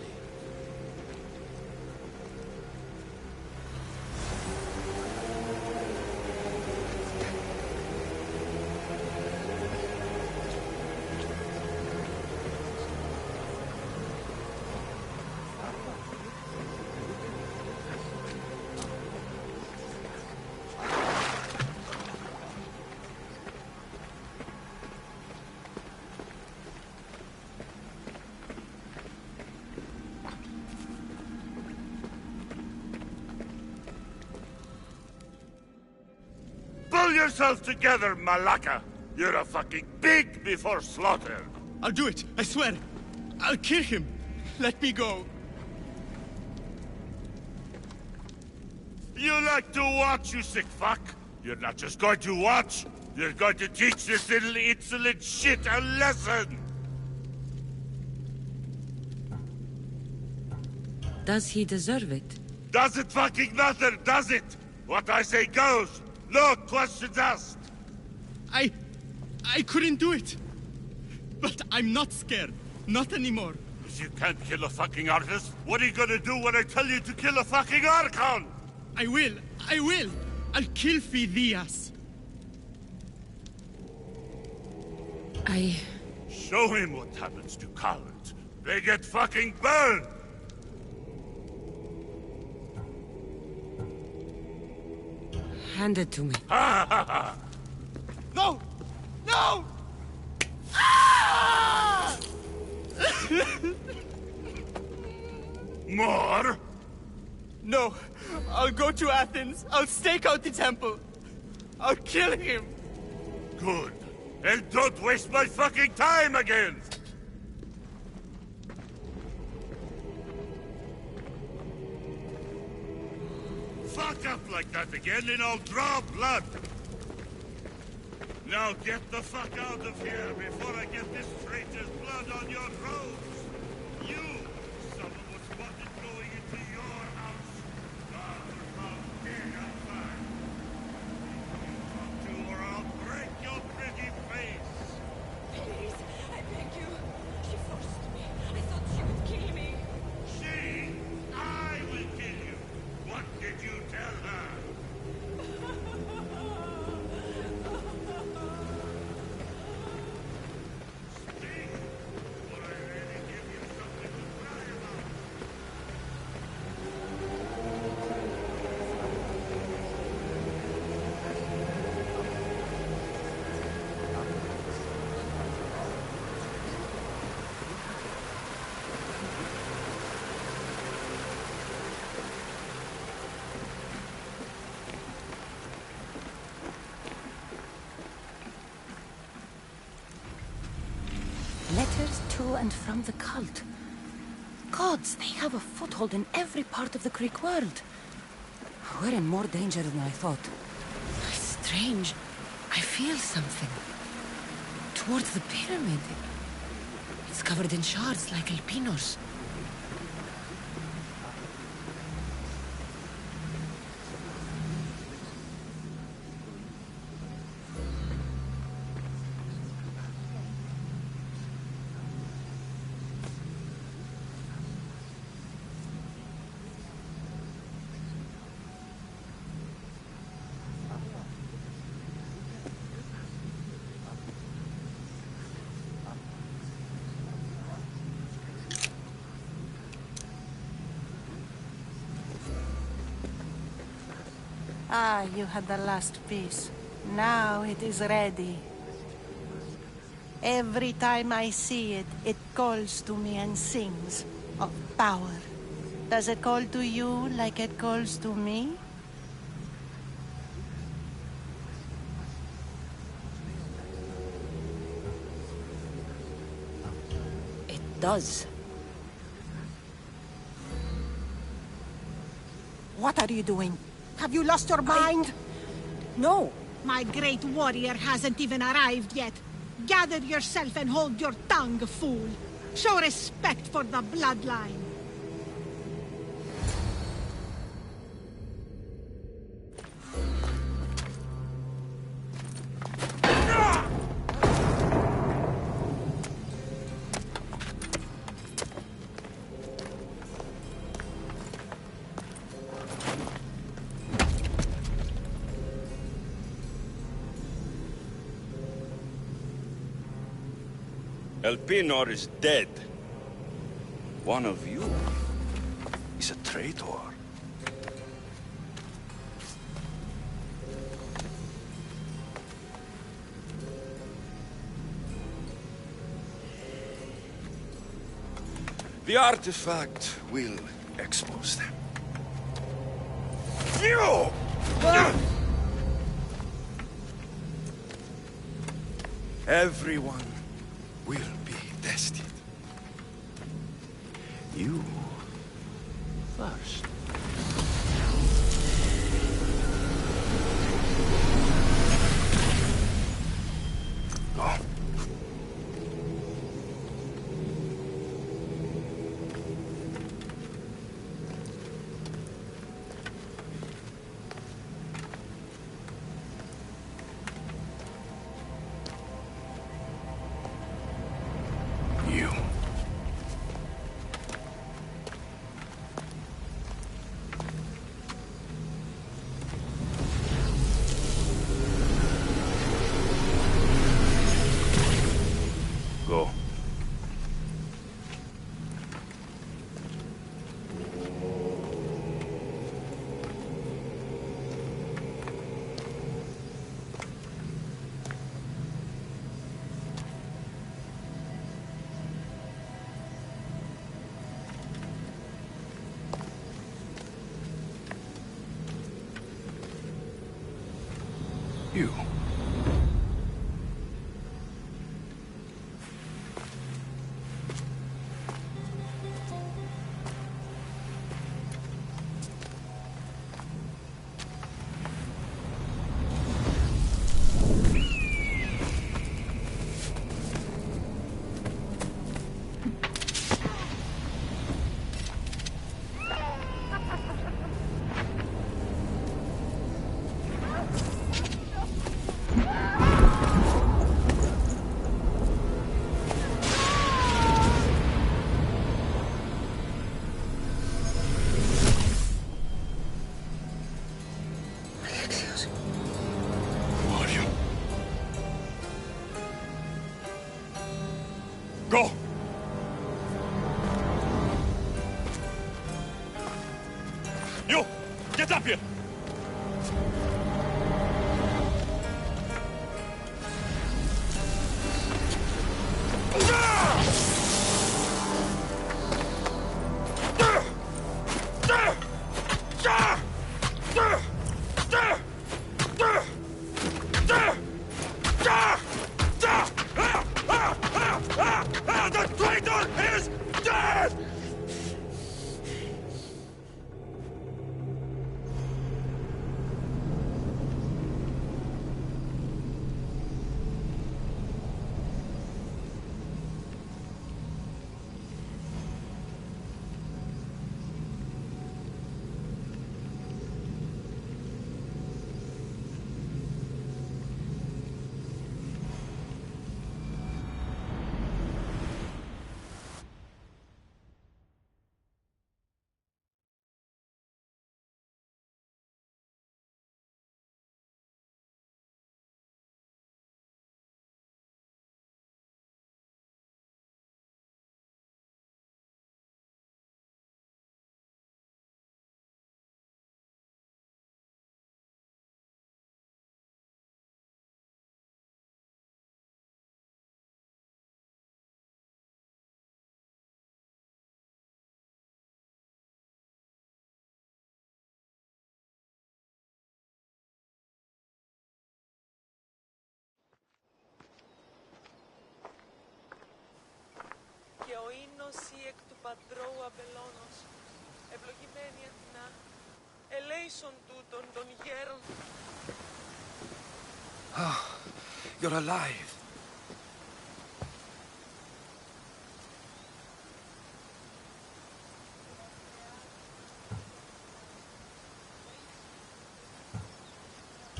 Pull yourself together, Malaka! You're a fucking pig before slaughter! I'll do it, I swear! I'll kill him! Let me go! You like to watch, you sick fuck? You're not just going to watch, you're going to teach this little insolent shit a lesson! Does he deserve it? Does it fucking matter, does it? What I say goes! No questions asked! I couldn't do it! But I'm not scared. Not anymore. If you can't kill a fucking artist, what are you gonna do when I tell you to kill a fucking Archon? I will! I'll kill Phidias! Show him what happens to cowards. They get fucking burned! Hand it to me. No! No! Ah! More? No. I'll go to Athens. I'll stake out the temple. I'll kill him. Good. And don't waste my fucking time again! fuck up like that again and I'll draw blood! Now get the fuck out of here before I get this traitor's blood on your robes! You! Some of us wanted going into your house! God, how dare I find! You or I'll break your pretty face! Please, I beg you. She forced me. I thought she would kill me. She? I will kill you! What did you tell her? Letters to and from the cult. Gods, they have a foothold in every part of the Greek world. We're in more danger than I thought. Strange. I feel something. Towards the pyramid. It's covered in shards like Alpinos. Ah, you had the last piece. Now it is ready. Every time I see it, it calls to me and sings of power. Does it call to you like it calls to me? It does. What are you doing? Have you lost your mind? No. My great warrior hasn't even arrived yet. Gather yourself and hold your tongue, fool. Show respect for the bloodline. Elpinor is dead. One of you is a traitor. The artifact will expose them. You! Everyone will be tested. You first. Go. You. Go. You. You! Get up here! The traitor is dead! Και ο ίνος ή εκ του πατρώου αμπελώνος, ευλογημένη Αθηνά, ελέησον τούτον των γέρων. Oh, you're alive.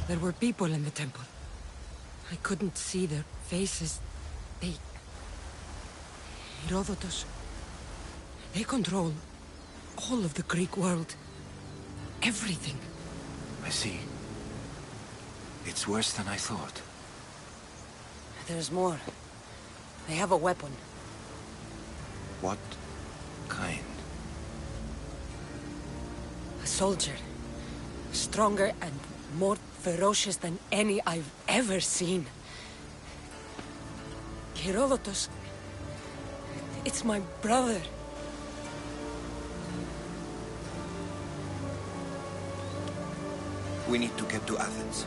There were people in the temple. I couldn't see their faces. They... Herodotus. They control all of the Greek world. Everything. I see. It's worse than I thought. There's more. They have a weapon. What kind? A soldier. Stronger and more ferocious than any I've ever seen. Herodotus. It's my brother. We need to get to Athens.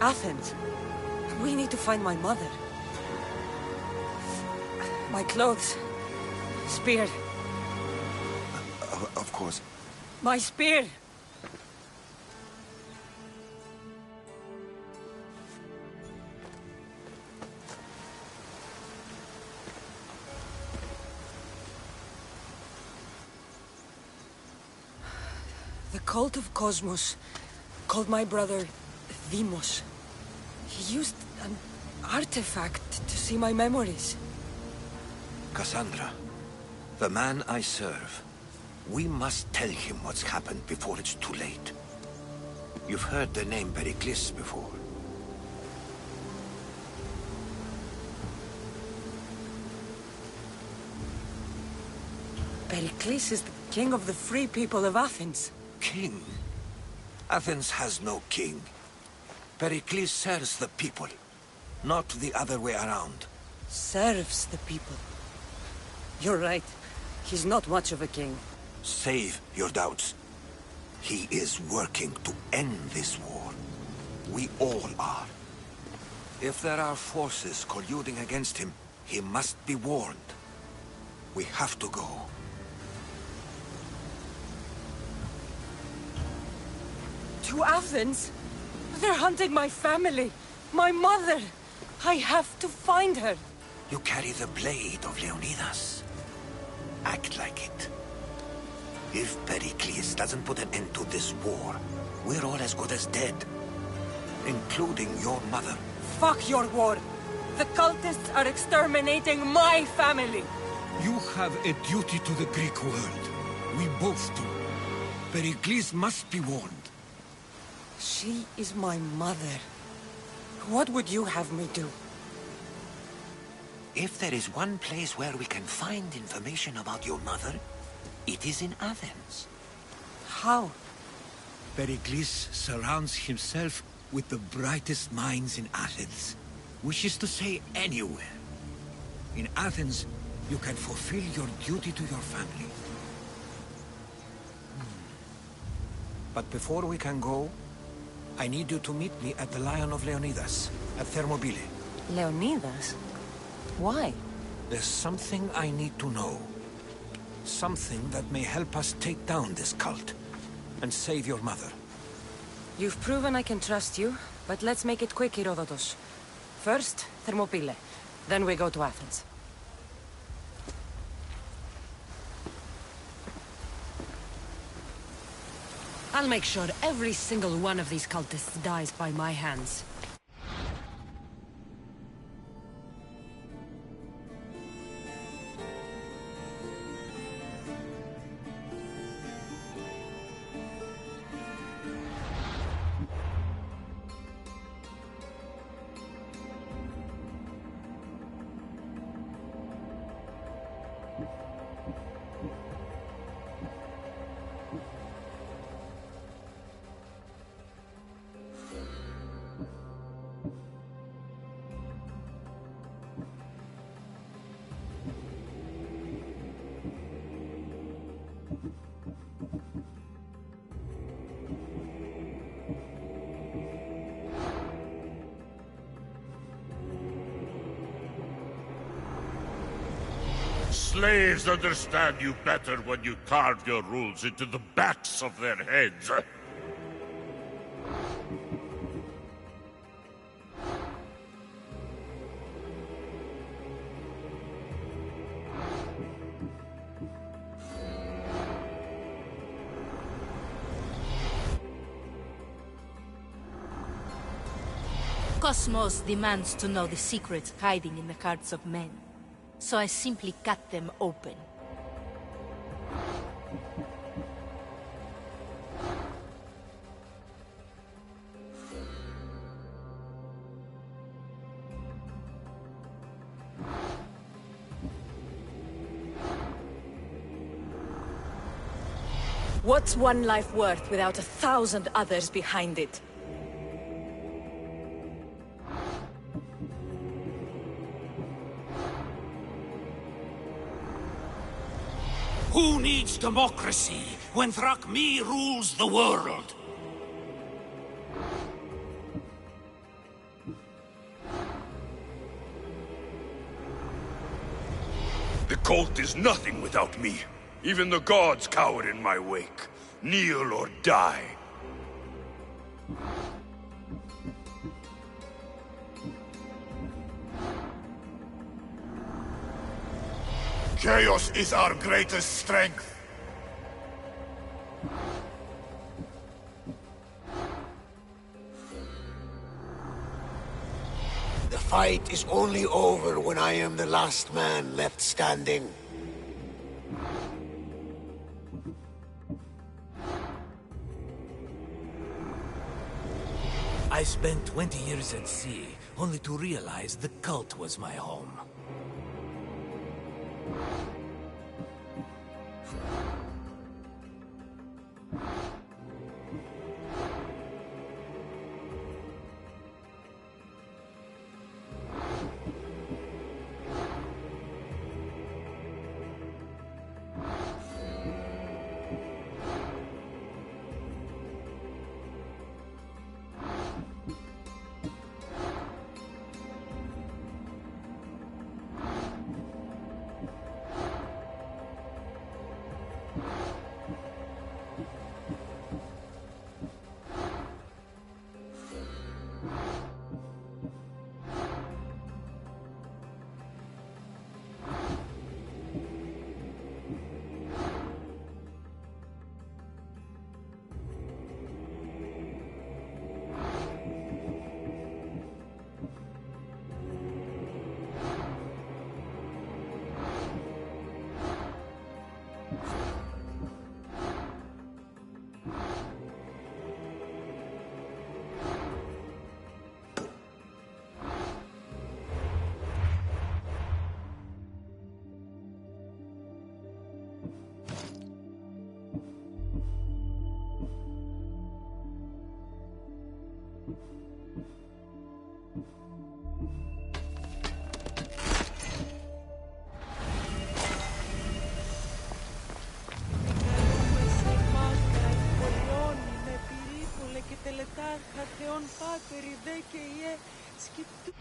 Athens? We need to find my mother. My clothes. Spear. Of course. My spear! The cult of Cosmos called my brother Deimos. He used an artifact to see my memories. Cassandra, the man I serve. We must tell him what's happened before it's too late. You've heard the name Pericles before. Pericles is the king of the free people of Athens. King? Athens has no king. Pericles serves the people, not the other way around. Serves the people. You're right. He's not much of a king. Save your doubts. He is working to end this war. We all are. If there are forces colluding against him, he must be warned. We have to go. To Athens? They're hunting my family. My mother. I have to find her. You carry the blade of Leonidas. Act like it. If Pericles doesn't put an end to this war, we're all as good as dead. Including your mother. Fuck your war. The cultists are exterminating my family. You have a duty to the Greek world. We both do. Pericles must be warned. She is my mother. What would you have me do? If there is one place where we can find information about your mother, it is in Athens. How? Pericles surrounds himself with the brightest minds in Athens. Which is to say, anywhere. In Athens, you can fulfill your duty to your family. But before we can go, I need you to meet me at the Lion of Leonidas, at Thermopylae. Leonidas? Why? There's something I need to know. Something that may help us take down this cult, and save your mother. You've proven I can trust you, but let's make it quick, Herodotus. First, Thermopylae. Then we go to Athens. I'll make sure every single one of these cultists dies by my hands. Slaves understand you better when you carve your rules into the backs of their heads. Cosmos demands to know the secrets hiding in the hearts of men. So I simply cut them open. What's one life worth without 1,000 others behind it? Who needs democracy when Thrakmi rules the world? The cult is nothing without me. Even the gods cower in my wake. Kneel or die. Chaos is our greatest strength. The fight is only over when I am the last man left standing. I spent 20 years at sea, only to realize the cult was my home. Θεόν Πάτερ, ιδέ και Ιε, σκεπτού.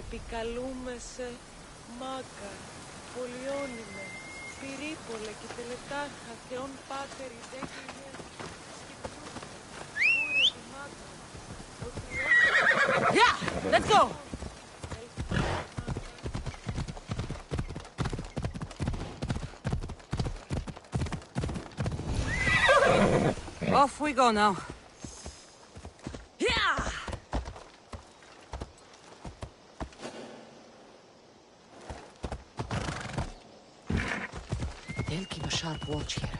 Επικαλούμε σε Μάκα, Πολιόνιμε, Πυρίπολε και Τελετάρχα, Θεόν Πάτερ, ιδέ και Ιε, σκεπτού, Yeah! Let's go! Off we go now. Yeah! They'll keep a sharp watch here.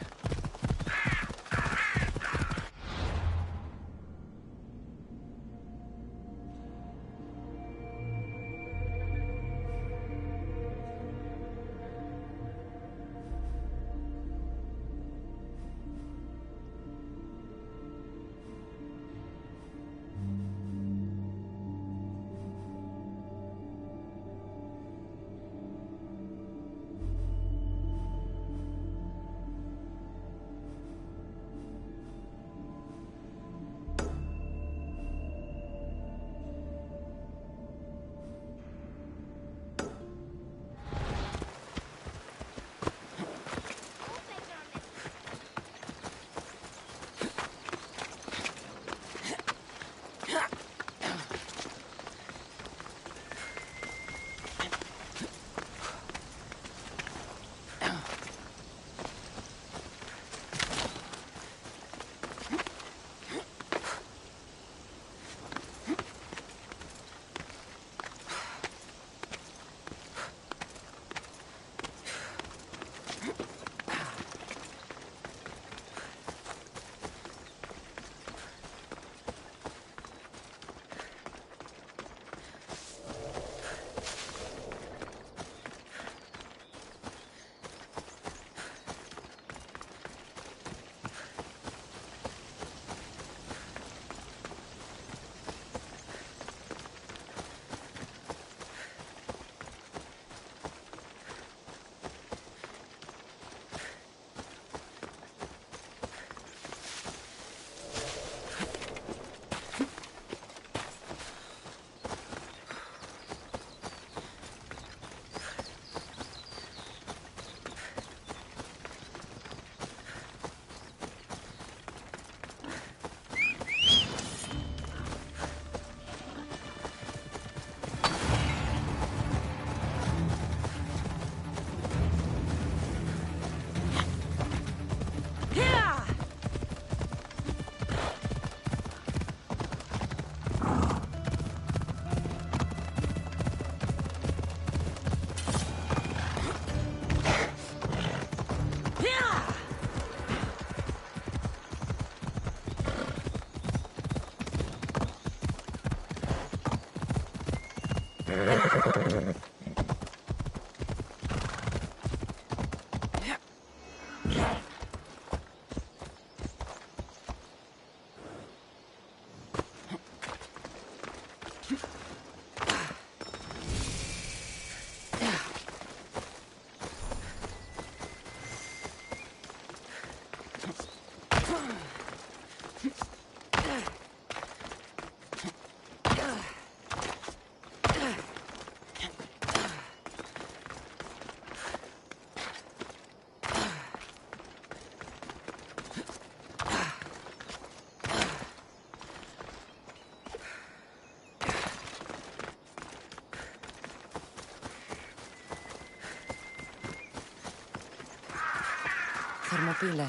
Θερμοπύλε.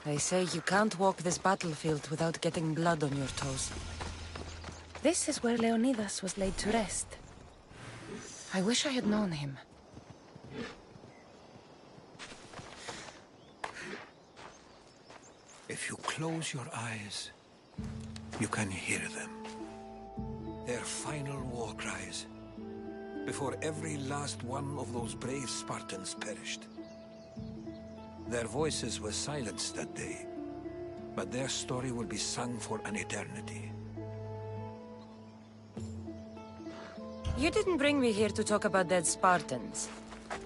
They say you can't walk this battlefield without getting blood on your toes. This is where Leonidas was laid to rest. I wish I had known him. If you close your eyes, you can hear them. Their final war cries, before every last one of those brave Spartans perished. Their voices were silenced that day, but their story will be sung for an eternity. You didn't bring me here to talk about dead Spartans.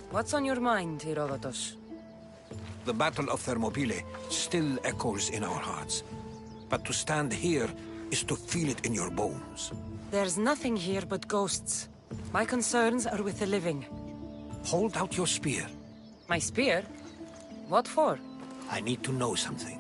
What's on your mind, Herodotus? The Battle of Thermopylae still echoes in our hearts. But to stand here is to feel it in your bones. There's nothing here but ghosts. My concerns are with the living. Hold out your spear. My spear? What for? I need to know something.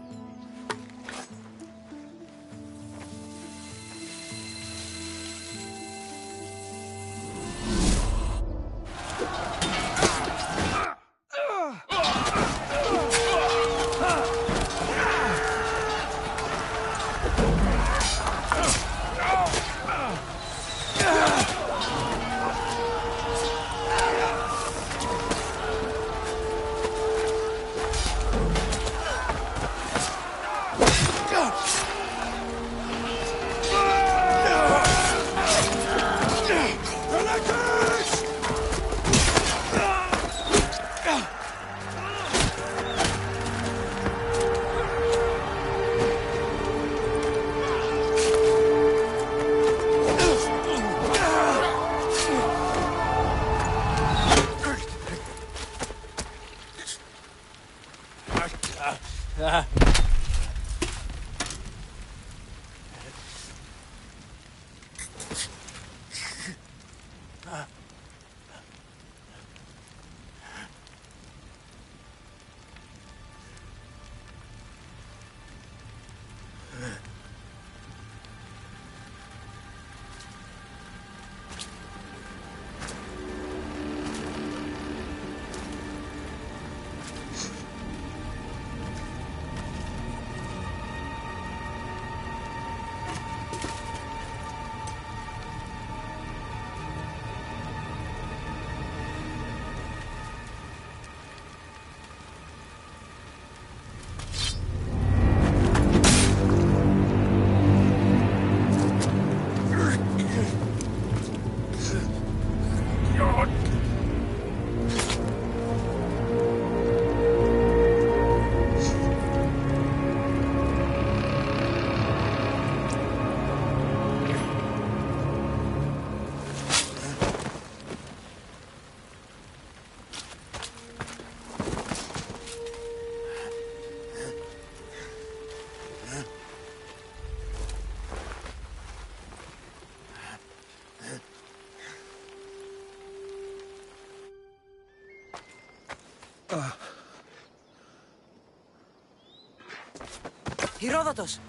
Herodotus!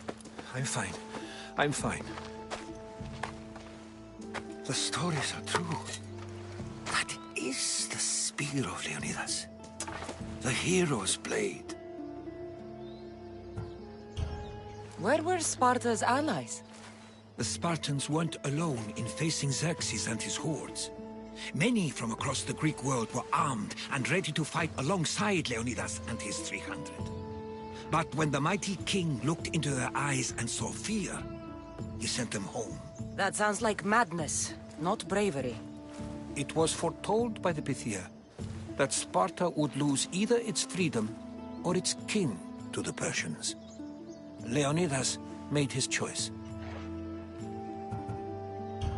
I'm fine. I'm fine. The stories are true. That is the spear of Leonidas. The hero's blade. Where were Sparta's allies? The Spartans weren't alone in facing Xerxes and his hordes. Many from across the Greek world were armed and ready to fight alongside Leonidas and his 300. But when the mighty king looked into their eyes and saw fear, he sent them home. That sounds like madness, not bravery. It was foretold by the Pythia that Sparta would lose either its freedom or its king to the Persians. Leonidas made his choice.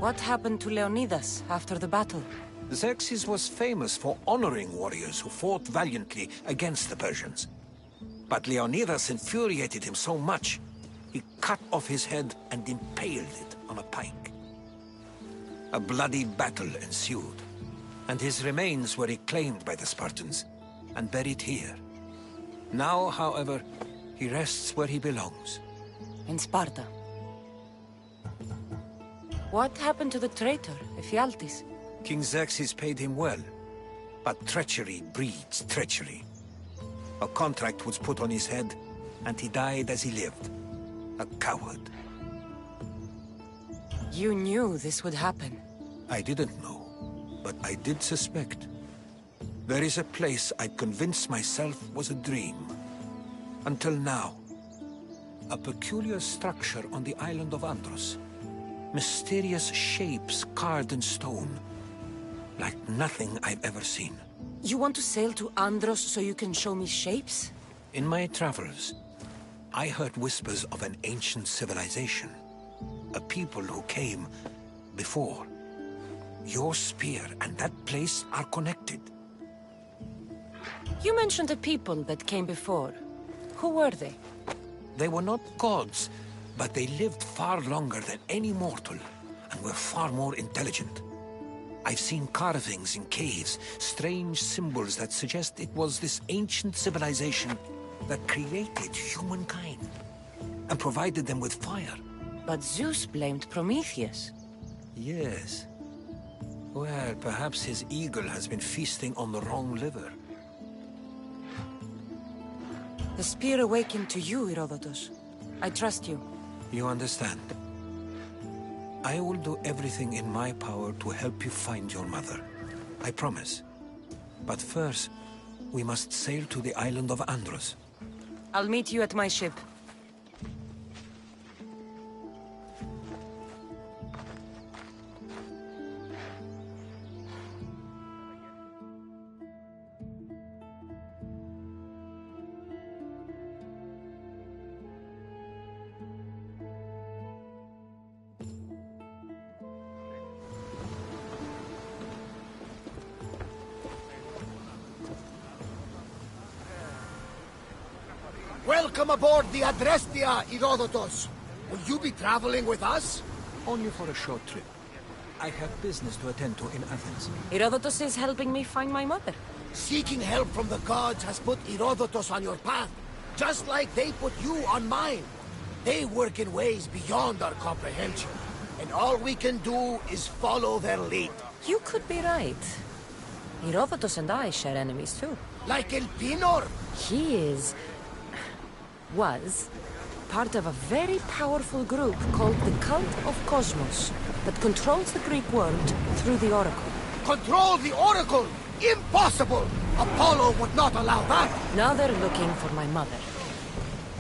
What happened to Leonidas after the battle? Xerxes was famous for honoring warriors who fought valiantly against the Persians. But Leonidas infuriated him so much, he cut off his head and impaled it on a pike. A bloody battle ensued, and his remains were reclaimed by the Spartans and buried here. Now, however, he rests where he belongs. In Sparta. What happened to the traitor, Ephialtes? King Xerxes paid him well, but treachery breeds treachery. A contract was put on his head, and he died as he lived. A coward. You knew this would happen. I didn't know, but I did suspect. There is a place I'd convinced myself was a dream. Until now. A peculiar structure on the island of Andros. Mysterious shapes carved in stone. Like nothing I've ever seen. You want to sail to Andros so you can show me shapes? In my travels, I heard whispers of an ancient civilization. A people who came before. Your spear and that place are connected. You mentioned a people that came before. Who were they? They were not gods, but they lived far longer than any mortal, and were far more intelligent. I've seen carvings in caves, strange symbols that suggest it was this ancient civilization that created humankind, and provided them with fire. But Zeus blamed Prometheus. Yes. Well, perhaps his eagle has been feasting on the wrong liver. The spear awakened to you, Herodotus. I trust you. You understand. I will do everything in my power to help you find your mother. I promise. But first, we must sail to the island of Andros. I'll meet you at my ship. Welcome aboard the Adrestia, Herodotus. Will you be traveling with us? Only for a short trip. I have business to attend to in Athens. Herodotus is helping me find my mother. Seeking help from the gods has put Herodotus on your path, just like they put you on mine. They work in ways beyond our comprehension, and all we can do is follow their lead. You could be right. Herodotus and I share enemies too. Like Elpinor? He was part of a very powerful group called the Cult of Cosmos that controls the Greek world through the Oracle. Control the Oracle? Impossible! Apollo would not allow that! Now they're looking for my mother.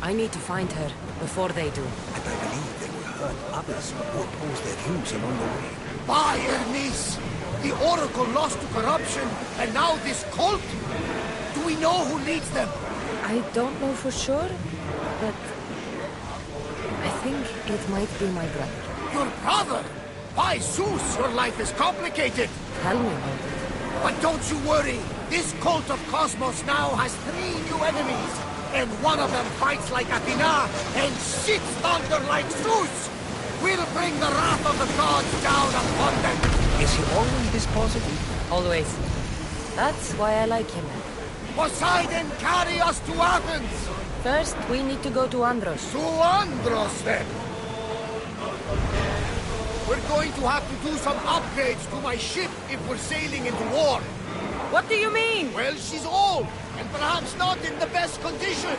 I need to find her before they do. And I believe they will hurt others who oppose their views along the way. By Ernis! The Oracle lost to corruption, and now this cult? Do we know who leads them? I don't know for sure, but I think it might be my brother. Your brother? By Zeus, your life is complicated! Tell me about it. But don't you worry! This cult of Cosmos now has 3 new enemies, and one of them fights like Athena and shits thunder like Zeus! We'll bring the wrath of the gods down upon them! Is he always this positive? Always. That's why I like him. Poseidon, carry us to Athens! First, we need to go to Andros. To Andros, then! We're going to have to do some upgrades to my ship if we're sailing into war. What do you mean? Well, she's old, and perhaps not in the best condition.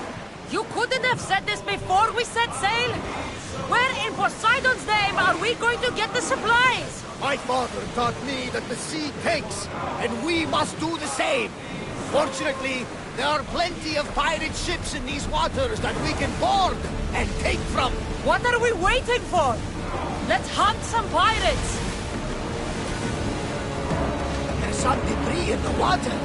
You couldn't have said this before we set sail? Where in Poseidon's name are we going to get the supplies? My father taught me that the sea takes, and we must do the same. Fortunately, there are plenty of pirate ships in these waters that we can board and take from. What are we waiting for? Let's hunt some pirates! There's some debris in the water.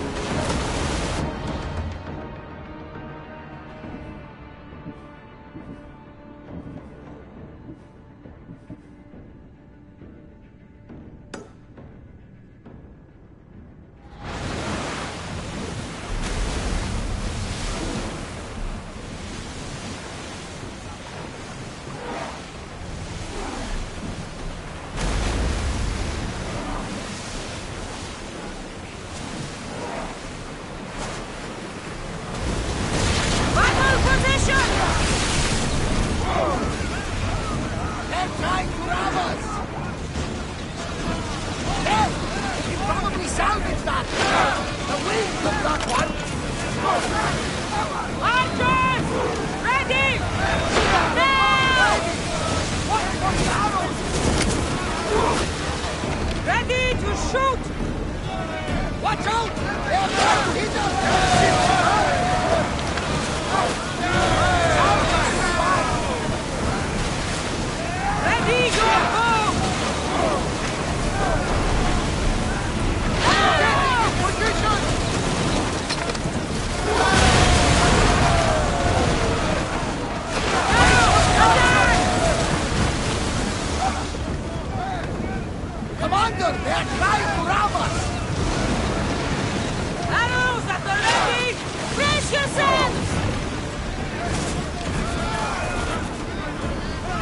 yourselves!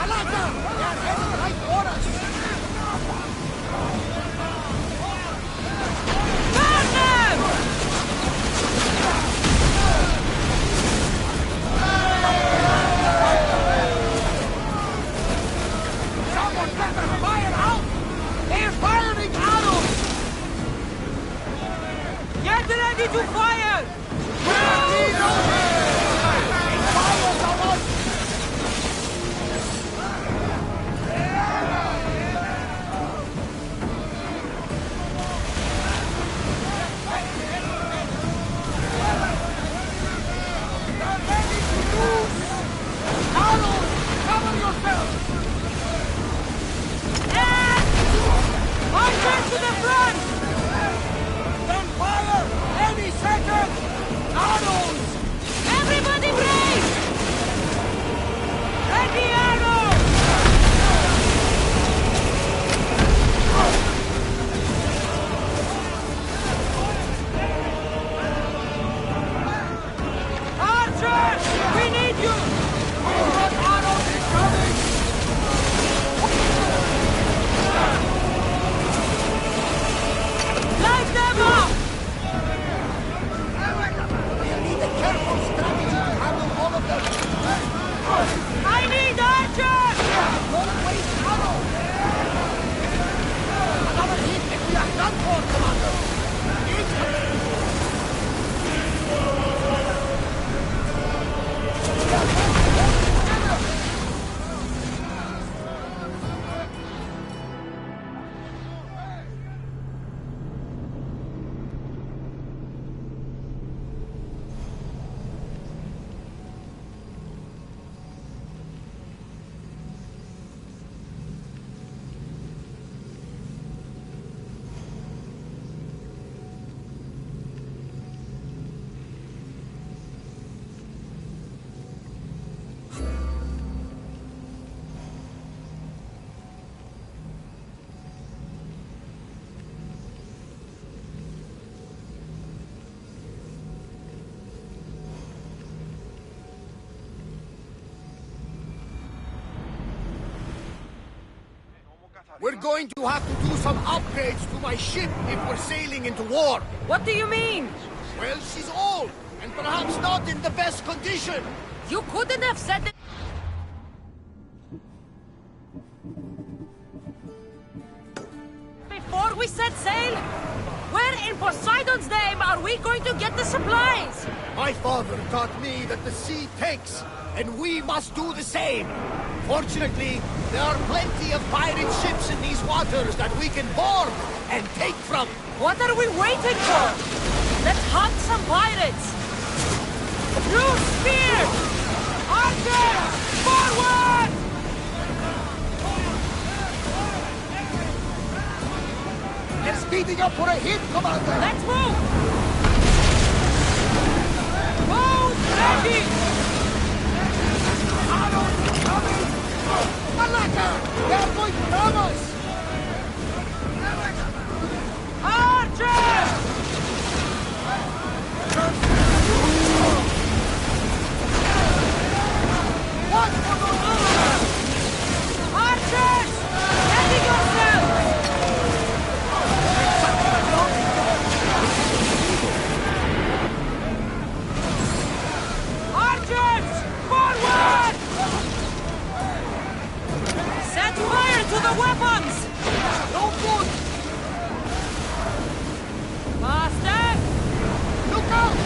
Alaka! They are heading right for us! Burn them! Someone better fire out! They're firing arrows! Get ready to fire! Cover yourself! March to the front! Then fire! Any second! Arrows! Everybody brace! Ready arrow! Archers! We need you! Arrows incoming! Light them up! We'll need a careful strategy to handle all of them. I need archers! Don't waste arrows! Another hit and we are done for, Commander! We're going to have to do some upgrades to my ship if we're sailing into war. What do you mean? Well, she's old, and perhaps not in the best condition. You couldn't have said it before we set sail? Where in Poseidon's name are we going to get the supplies? My father taught me that the sea takes, and we must do the same. Fortunately, there are plenty of pirate ships in these waters that we can board and take from. What are we waiting for? Let's hunt some pirates! Use spear! Archers! Forward! They're speeding up for a hit, Commander! Let's move! Boat ready! Arrows coming! Alaka! They're going to ram us! Archers! Watch for those arrows! Archers! Ready yourselves! Archers! Forward! Set fire to the weapons! No good! Faster! Look out!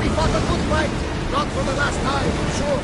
We fought a good fight. Not for the last time, I'm sure.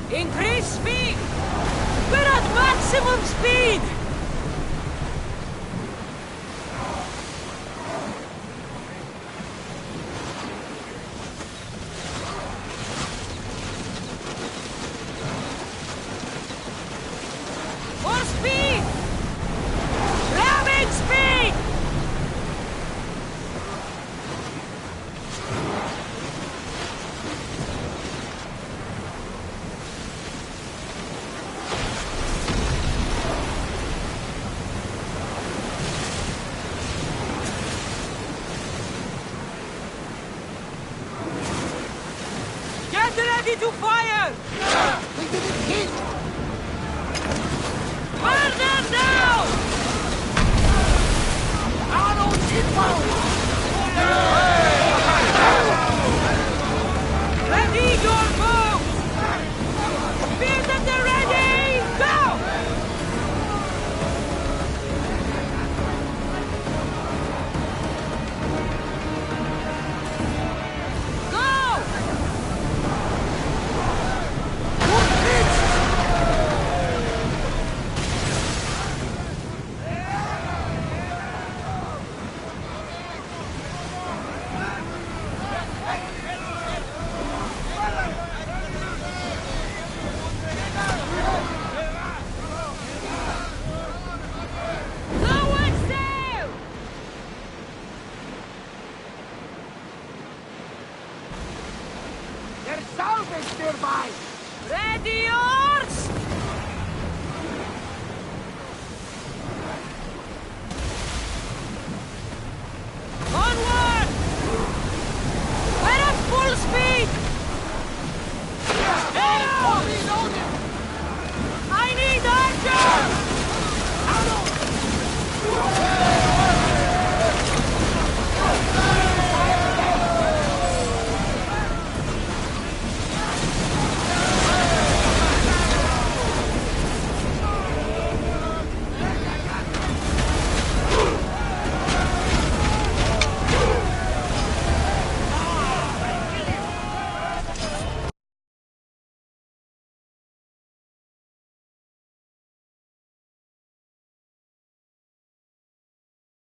Increase speed! We're at maximum speed! Ready to fire! We didn't hit! Burn them down! Arrows inbound! Ready your boats! Spears at the ready! Go! Go! There's salvage nearby! Ready, all!